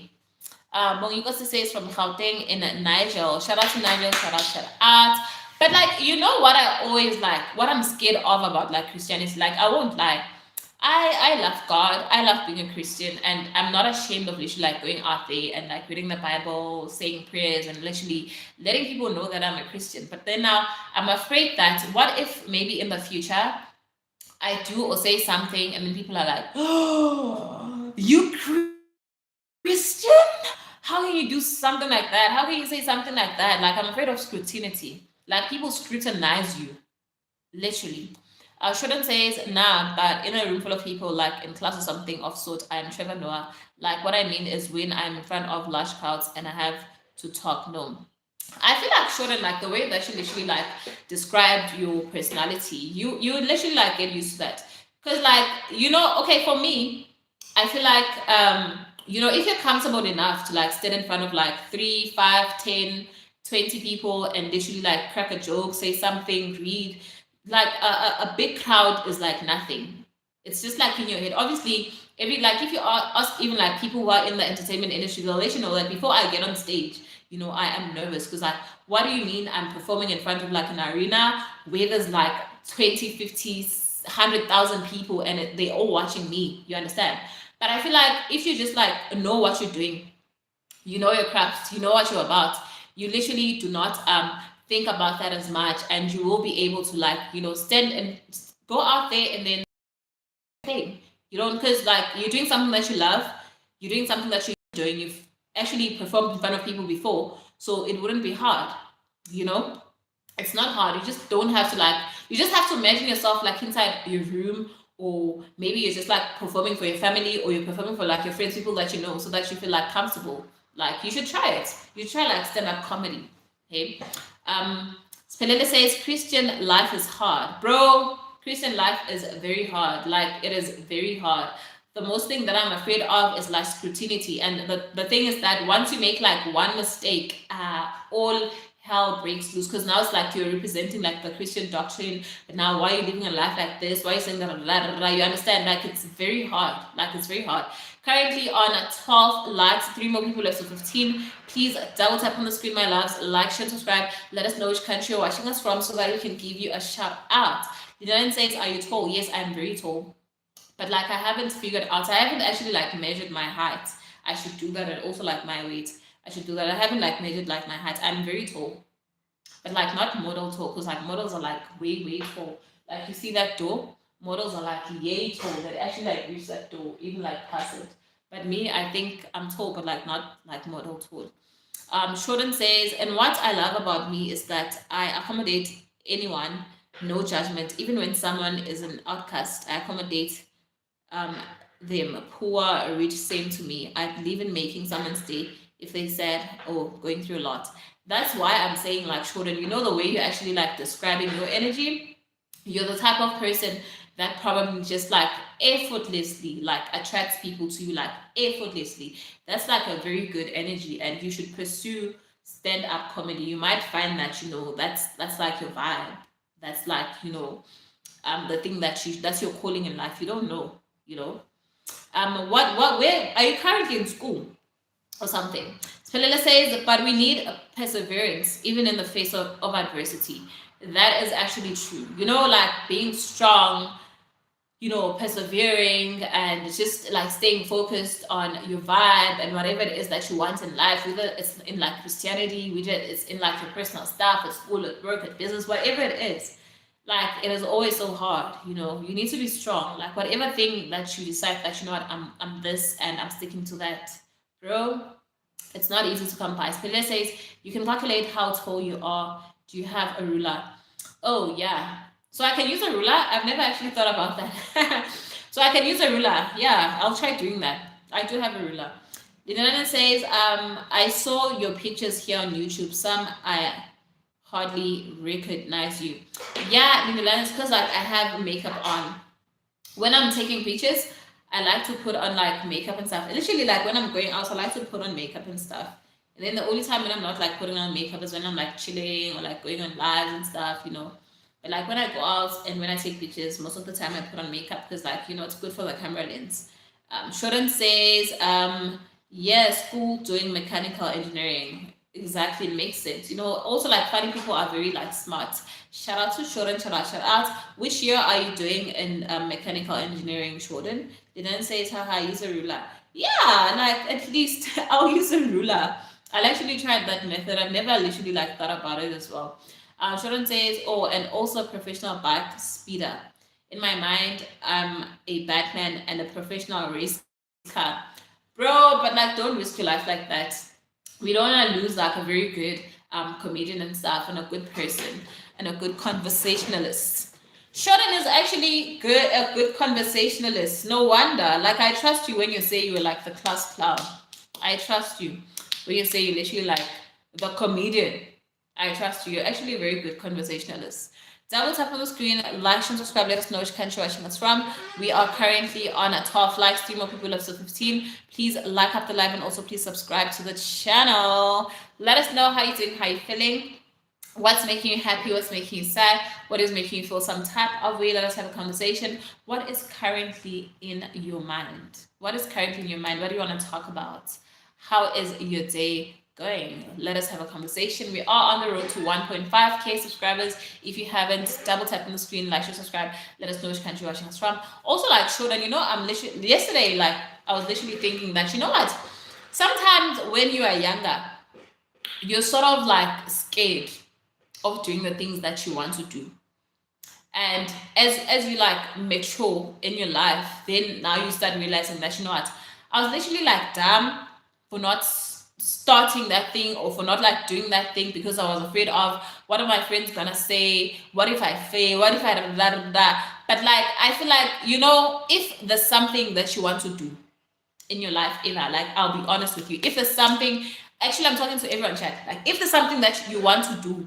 Bongikosi says from Gauteng in Nigel. Shout out to Nigel, shout out. But like, you know what I always like, what I'm scared of about like Christianity, like I won't lie. I love God. I love being a Christian, and I'm not ashamed of literally like going out there and like reading the Bible, saying prayers, and literally letting people know that I'm a Christian. But then now I'm afraid that what if maybe in the future I do or say something and then people are like, oh, you Christian? How can you do something like that? How can you say something like that? Like I'm afraid of scrutiny. Like people scrutinize you, literally. Shouldn't says, nah, but in a room full of people, like in class or something of sort, I'm Trevor Noah. Like what I mean is when I'm in front of large crowds and I have to talk, no. I feel like shouldn't like the way that you literally like described your personality, you literally like get used to that. Cause like, you know, okay, for me, I feel like you know, if you're comfortable enough to like stand in front of like 3, 5, 10, 20 people and literally like crack a joke, say something, read, like a big crowd is like nothing. It's just like in your head. Obviously, every like if you ask even like people who are in the entertainment industry, they'll let you know that before I get on stage, you know, I am nervous because like, what do you mean I'm performing in front of like an arena where there's like 20, 50, 100,000 people and they're all watching me? You understand? But I feel like if you just like know what you're doing, you know your craft, you know what you're about, you literally do not think about that as much, and you will be able to like, you know, stand and go out there and then hey, you don't, because like you're doing something that you love, you're doing something that you're doing, you've actually performed in front of people before, so it wouldn't be hard, you know. It's not hard. You just don't have to like, you just have to imagine yourself like inside your room, or maybe you're just like performing for your family, or you're performing for like your friends, people that you know, so that you feel like comfortable. Like you should try it. You try like stand-up comedy. Okay. Spelele says Christian life is hard. Bro, Christian life is very hard. Like it is very hard. The most thing that I'm afraid of is like scrutiny. And the thing is that once you make like one mistake, all hell breaks loose, because now it's like you're representing like the Christian doctrine. But now why are you living a life like this? Why are you saying that? You understand? Like it's very hard. Like it's very hard. Currently on 12 likes, 3 more people left, so 15. Please double tap on the screen, my loves. Like, share, subscribe. Let us know which country you're watching us from so that we can give you a shout out. Lilan says, are you tall? Yes, I'm very tall. But like I haven't figured out, I haven't actually like measured my height. I should do that, and also like my weight. I should do that. I haven't like measured like my height. I'm very tall. But like not model tall, because like models are like way tall. Like you see that door? Models are like yay tall. They actually like reach that door, even like past it. But me, I think I'm tall, but like not like model tall. Shodan says, and what I love about me is that I accommodate anyone, no judgment. Even when someone is an outcast, I accommodate them, poor, rich, same to me. I believe in making someone's day if they said, oh, going through a lot. That's why I'm saying like, Shodan, you know the way you're actually like describing your energy, you're the type of person that probably just like effortlessly like attracts people to you like effortlessly. That's like a very good energy, and you should pursue stand-up comedy. You might find that, that's like your vibe. That's like, the thing that's your calling in life. You don't know, you know. Where are you currently in school or something? Spalella says, but we need perseverance even in the face of adversity. That is actually true. Like being strong, persevering and just like staying focused on your vibe and whatever it is that you want in life, whether it's in like Christianity, whether it's in like your personal stuff, at school, at work, at business, whatever it is. Like it is always so hard, you need to be strong. Like whatever thing that you decide that, I'm this and I'm sticking to that, bro. It's not easy to come by. Spiller says, you can calculate how tall you are. Do you have a ruler? Oh, yeah. So I can use a ruler? I've never actually thought about that. So I can use a ruler. Yeah, I'll try doing that. I do have a ruler. Dinana says, I saw your pictures here on YouTube. Some I hardly recognize you. Yeah, Dinana, it's because like I have makeup on. When I'm taking pictures, I like to put on like makeup and stuff. Literally, like when I'm going out, I like to put on makeup and stuff. And then the only time when I'm not like putting on makeup is when I'm like chilling or like going on lives and stuff, But like when I go out and when I take pictures, most of the time I put on makeup because like, it's good for the camera lens. Shodan says, yeah, school doing mechanical engineering. Exactly, makes sense. Also like funny people are very like smart. Shout out to Shodan, shout out. Which year are you doing in mechanical engineering, Shodan? They didn't say, haha, use a ruler. Yeah, like at least I'll use a ruler. I'll actually try that method. I've never literally like thought about it as well. Sharon says, oh, and also a professional bike speeder. In my mind, I'm a Batman and a professional race car. Bro, but like don't risk your life like that. We don't want to lose like a very good comedian and stuff, and a good person and a good conversationalist. Sheldon is actually a good conversationalist. No wonder. Like I trust you when you say you're like the class clown. I trust you when you say you're literally like the comedian. I trust you. You're actually a very good conversationalist. Double tap on the screen, like and subscribe. Let us know which country you're watching us from. We are currently on a 12 likes, 3 more people left, so 15. Please like up the live and also please subscribe to the channel. Let us know how you're doing, how you're feeling. What's making you happy? What's making you sad? What is making you feel some type of way? Let us have a conversation. What is currently in your mind? What is currently in your mind? What do you want to talk about? How is your day going? Let us have a conversation. We are on the road to 1.5k subscribers. If you haven't, double tap on the screen, like, share, subscribe. Let us know which country you're watching us from. Also, like, Shodan, I'm literally, yesterday, like, I was literally thinking that, what? Sometimes when you are younger, you're sort of like scared of doing the things that you want to do. And as you like mature in your life, then now you start realizing that, what? I was literally like, damn, for not starting that thing or for not like doing that thing because I was afraid of what are my friends gonna say, what if I fail, what if I da. But like I feel like, if there's something that you want to do in your life ever, like I'll be honest with you, if there's something, actually I'm talking to everyone, chat, like if there's something that you want to do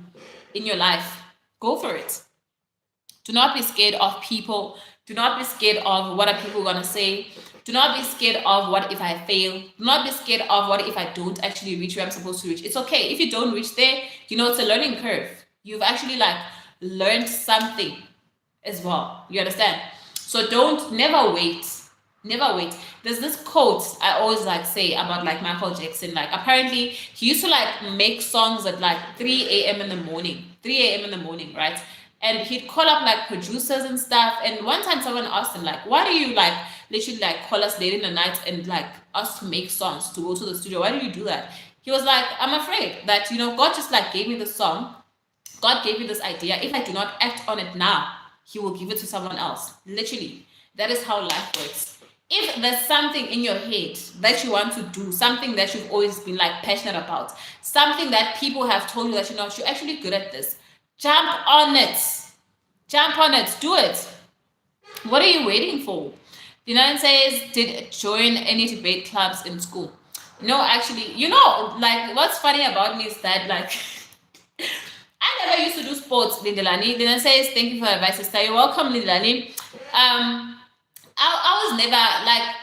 in your life, go for it. Do not be scared of people. Do not be scared of what are people gonna say. Do not be scared of what if I fail. Do not be scared of what if I don't actually reach where I'm supposed to reach. It's okay. If you don't reach there, it's a learning curve. You've actually like learned something as well. You understand? So never wait. Never wait. There's this quote I always like say about like Michael Jackson. Like apparently he used to like make songs at like 3 a.m. in the morning. 3 a.m. in the morning, right? And he'd call up like producers and stuff. And one time someone asked him like, why do you like literally like call us late in the night and like us to make songs, to go to the studio? Why do you do that? He was like, I'm afraid that, God just like gave me the song. God gave me this idea. If I do not act on it now, he will give it to someone else. Literally. That is how life works. If there's something in your head that you want to do, something that you've always been like passionate about, something that people have told you that you're actually good at this, jump on it. Jump on it. Do it. What are you waiting for? Dinan says, did join any debate clubs in school? No, actually, like what's funny about me is that like I never used to do sports, Lindelani. Then says, thank you for the advice, sister. You're welcome, Lindelani. I was never like,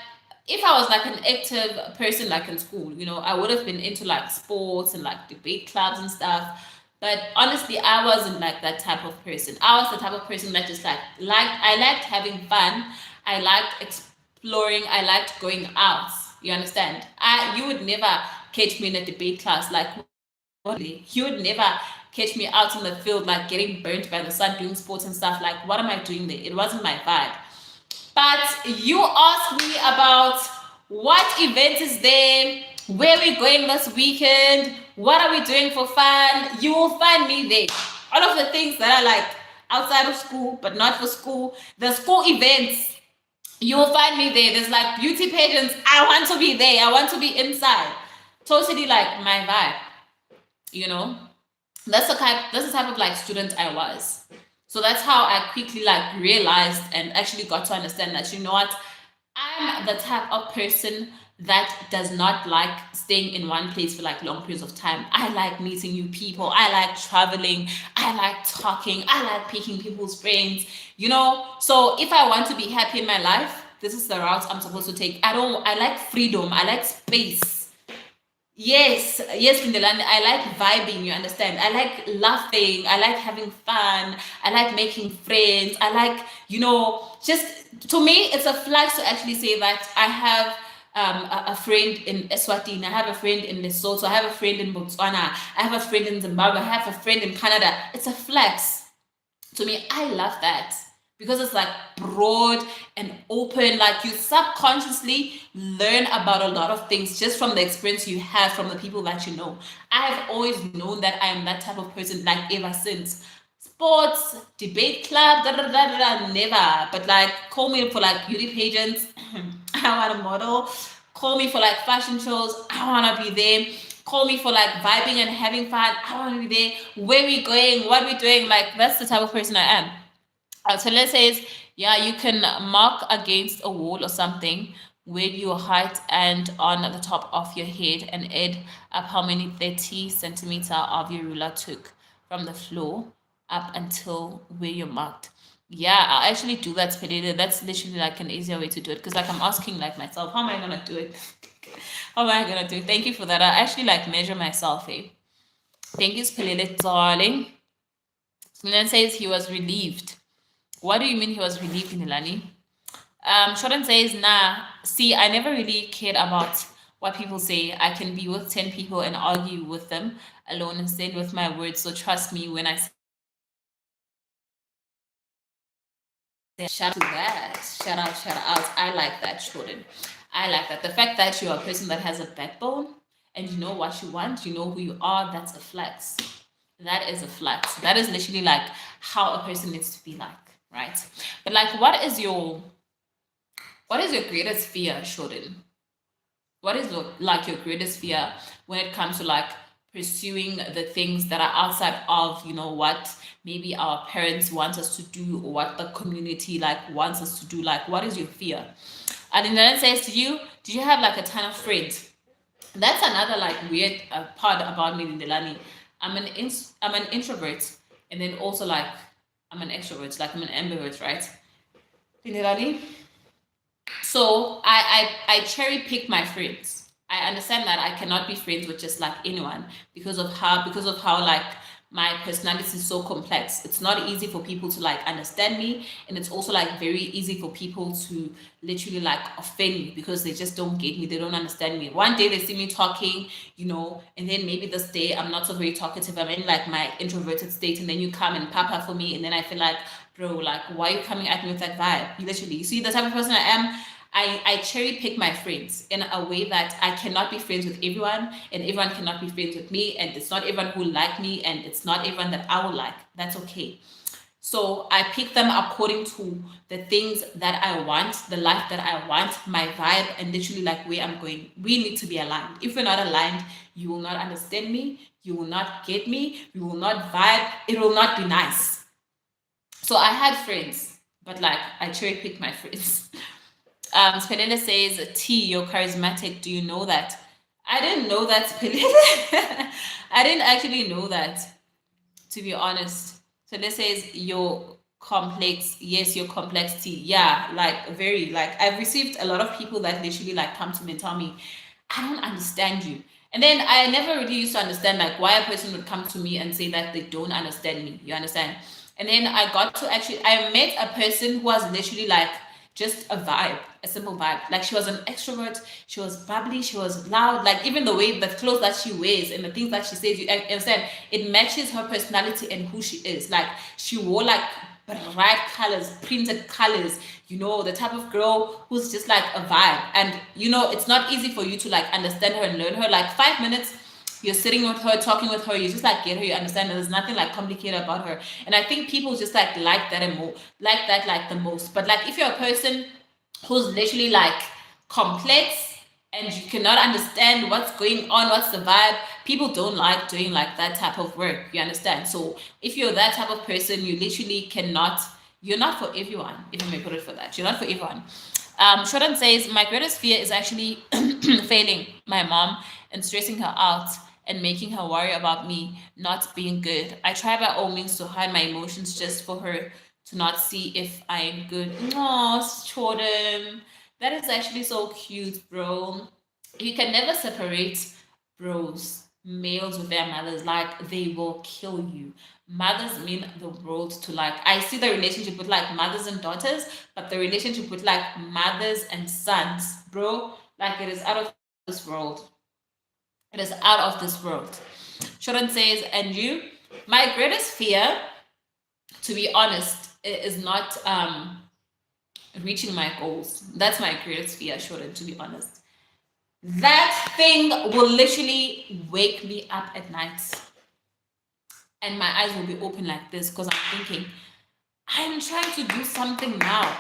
if I was like an active person like in school, you know, I would have been into like sports and like debate clubs and stuff. But honestly, I wasn't like that type of person. I was the type of person that just I liked having fun. I liked exploring. I liked going out. You understand? You would never catch me in a debate class. Like, you would never catch me out in the field, like getting burnt by the sun, doing sports and stuff. Like, what am I doing there? It wasn't my vibe. But you asked me about what event is there, where we're going this weekend, what are we doing for fun. You will find me there. All of the things that are like outside of school, but not for school. The school events, you will find me there. There's like beauty pageants. I want to be there. I want to be inside. Totally like my vibe. You know, that's the type of like student I was. So that's how I quickly like realized and actually got to understand that, you know what, I'm the type of person that does not like staying in one place for like long periods of time. I like meeting new people. I like traveling. I like talking. I like picking people's brains, you know? So if I want to be happy in my life, this is the route I'm supposed to take. I like freedom. I like space. Yes, Lindeland. I like vibing, you understand? I like laughing. I like having fun. I like making friends. I like, you know, just to me, it's a flex to actually say that I have a friend in Eswatini, I have a friend in Lesotho, I have a friend in Botswana, I have a friend in Zimbabwe, I have a friend in Canada. It's a flex. To me, I love that because it's like broad and open. Like you subconsciously learn about a lot of things just from the experience you have from the people that you know. I've always known that I am that type of person, like ever since. Sports, debate club, never. But like, call me for like beauty pageants. I want to model. Call me for like fashion shows. I want to be there. Call me for like vibing and having fun. I want to be there. Where we going? What we doing? Like, that's the type of person I am. So let's say, yeah, you can mark against a wall or something with your height and on the top of your head and add up how many 30 centimeter of your ruler took from the floor up until where you're marked. Yeah, I'll actually do that, Spedida. That's literally like an easier way to do it because like I'm asking like myself, how am I gonna do it? How am I gonna do it? Thank you for that. I actually like measure myself, eh? Thank you, Spedida, darling. Milan says he was relieved. What do you mean he was relieved, Nilani? Shodan says, nah, see, I never really cared about what people say. I can be with 10 people and argue with them alone and stand with my words. So trust me when I say shout out to that. Shout out. I like that, Shodan. I like that. The fact that you're a person that has a backbone and you know what you want, you know who you are, that's a flex. That is a flex. That is literally like how a person needs to be like. Right, but like, what is your greatest fear, Shodan? What is your greatest fear when it comes to like pursuing the things that are outside of, you know, what maybe our parents want us to do or what the community like wants us to do? Like, what is your fear? And then it says to you, do you have like a ton of friends? That's another like weird part about me, Lindelani. I'm an introvert, and then also like I'm an extrovert, like I'm an ambivert, right? So I cherry pick my friends. I understand that I cannot be friends with just like anyone because of how like my personality is so complex. It's not easy for people to like understand me, and it's also like very easy for people to literally like offend me because they just don't get me, they don't understand me. One day they see me talking, you know, and then maybe this day I'm not so very talkative, I'm in like my introverted state, and then you come and pop up for me, and then I feel like, bro, like, why are you coming at me with that vibe? You literally, you see the type of person I am. I cherry pick my friends in a way that I cannot be friends with everyone, and everyone cannot be friends with me, and it's not everyone who like me, and it's not everyone that I will like. That's okay. So I pick them according to the things that I want, the life that I want, my vibe, and literally like where I'm going. We need to be aligned. If we're not aligned, you will not understand me, you will not get me, we will not vibe, it will not be nice. So I had friends, but like I cherry picked my friends. Spinella says, T, you're charismatic. Do you know that? I didn't know that, Spinella. I didn't actually know that. to be honest. So let's say your complex, yes, your complexity, yeah, like very, like I've received a lot of people that literally like come to me and tell me, I don't understand you. And then I never really used to understand like why a person would come to me and say that they don't understand me. You understand? And then I got to actually, I met a person who was literally like just a vibe, a simple vibe. Like she was an extrovert, she was bubbly, she was loud. Like even the way the clothes that she wears and the things that she says, you understand, it matches her personality and who she is. Like she wore like bright colors, printed colors, you know, the type of girl who's just like a vibe. And you know, it's not easy for you to like understand her and learn her. Like 5 minutes you're sitting with her, talking with her, you just like get her, you understand, there's nothing like complicated about her. And I think people just like that and more, like that like the most. But like if you're a person who's literally like complex and you cannot understand what's going on, what's the vibe, people don't like doing like that type of work, you understand? So if you're that type of person, you literally cannot, you're not for everyone, if you may put it for that, you're not for everyone. Shodan says, my greatest fear is actually failing my mom and stressing her out and making her worry about me not being good. I try by all means to hide my emotions just for her to not see if I'm good. Oh, Jordan, that is actually so cute, bro. You can never separate bros, males with their mothers. Like they will kill you. Mothers mean the world to like. I see the relationship with like mothers and daughters, but the relationship with like mothers and sons, bro, like it is out of this world. It is out of this world. Shodan says, and you, my greatest fear, to be honest, is not reaching my goals. That's my greatest fear, Shodan, to be honest. That thing will literally wake me up at night. And my eyes will be open like this because I'm thinking, I'm trying to do something now.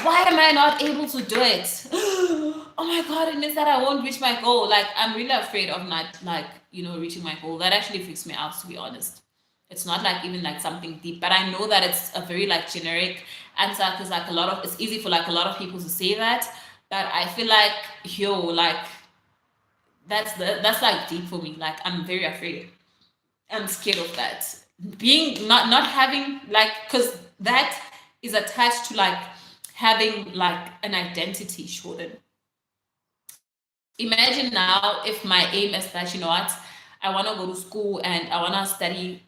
Why am I not able to do it? Oh my god, it means that I won't reach my goal. Like I'm really afraid of not like, you know, reaching my goal. That actually freaks me out, to be honest. It's not like even like something deep, but I know that it's a very like generic answer because like a lot of, it's easy for like a lot of people to say that, but I feel like like that's like deep for me. Like I'm very afraid. I'm scared of that. Being not having like, because that is attached to like having like an identity, Jordan. Imagine now if my aim is that, you know what, I want to go to school and I want to study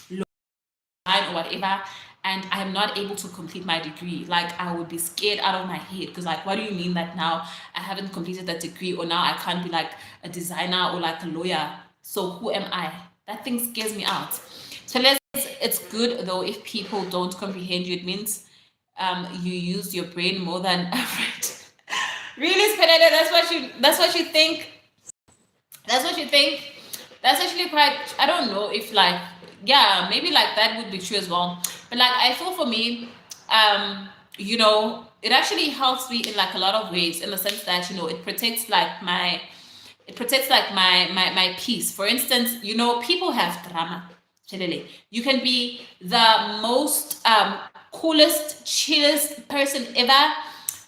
law or whatever, and I'm not able to complete my degree. Like I would be scared out of my head because like, what do you mean that now I haven't completed that degree, or now I can't be like a designer or like a lawyer? So who am I? That thing scares me out. So it's good though if people don't comprehend you. It means you use your brain more than effort. Really, Speneda, that's what you think? That's what you think? That's actually quite, I don't know if like, yeah, maybe like that would be true as well. But like I feel for me, you know, it actually helps me in like a lot of ways, in the sense that, you know, it protects like my, my peace. For instance, you know, people have drama. You can be the most coolest, chillest person ever.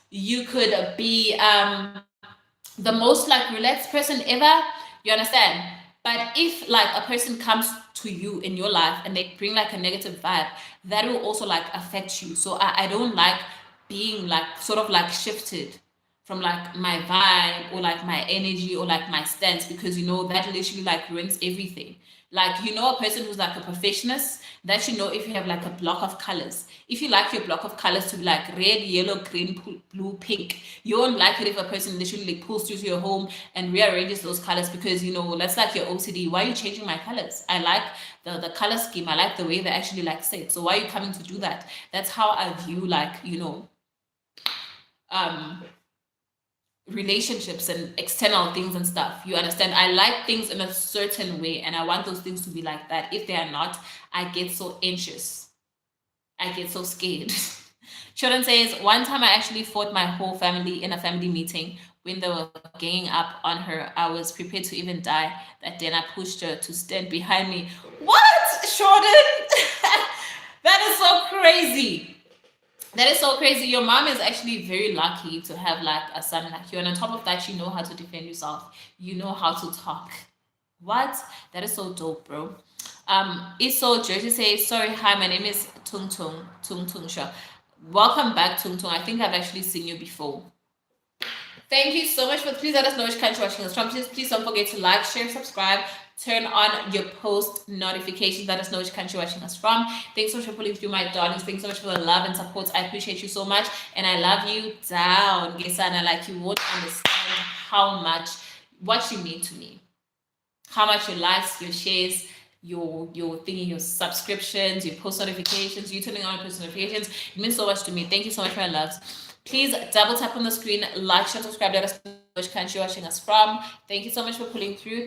You could be the most like relaxed person ever. You understand? But if like a person comes to you in your life and they bring like a negative vibe, that will also like affect you. So I don't like being like sort of like shifted from like my vibe or like my energy or like my stance, because you know that literally like ruins everything. Like, you know, a person who's like a perfectionist, that you know, if you have like a block of colors, if you like your block of colors to be like red, yellow, green, blue, pink, you won't like it if a person literally like pulls you to your home and rearranges those colors, because you know that's like your OCD. Why are you changing my colors? I like the color scheme. I like the way they actually like say it. So why are you coming to do that? That's how I view like, you know, relationships and external things and stuff. You understand? I like things in a certain way and I want those things to be like that. If they are not, I get so anxious. I get so scared. Shodan says, one time I actually fought my whole family in a family meeting when they were ganging up on her. I was prepared to even die. That then I pushed her to stand behind me. What, Shodan? That is so crazy. That is so crazy. Your mom is actually very lucky to have like a son like you. And on top of that, you know how to defend yourself. You know how to talk. What? That is so dope, bro. Iso Jersey says, sorry, hi, my name is Tung Tung Sha. Welcome back, Tung Tung. I think I've actually seen you before. Thank you so much. Please let us know which country you're watching us from. Please don't forget to like, share, subscribe, turn on your post notifications. Let us know which country you're watching us from. Thanks so much for pulling through, my darlings. Thanks so much for the love and support. I appreciate you so much, and I love you down, Gesana. Like, you won't understand how much what you mean to me, how much your likes, your shares, your thingy, your subscriptions, your post notifications, you turning on post notifications. It means so much to me. Thank you so much, my loves. Please double tap on the screen, like, share, subscribe, let us know which country you're watching us from. Thank you so much for pulling through.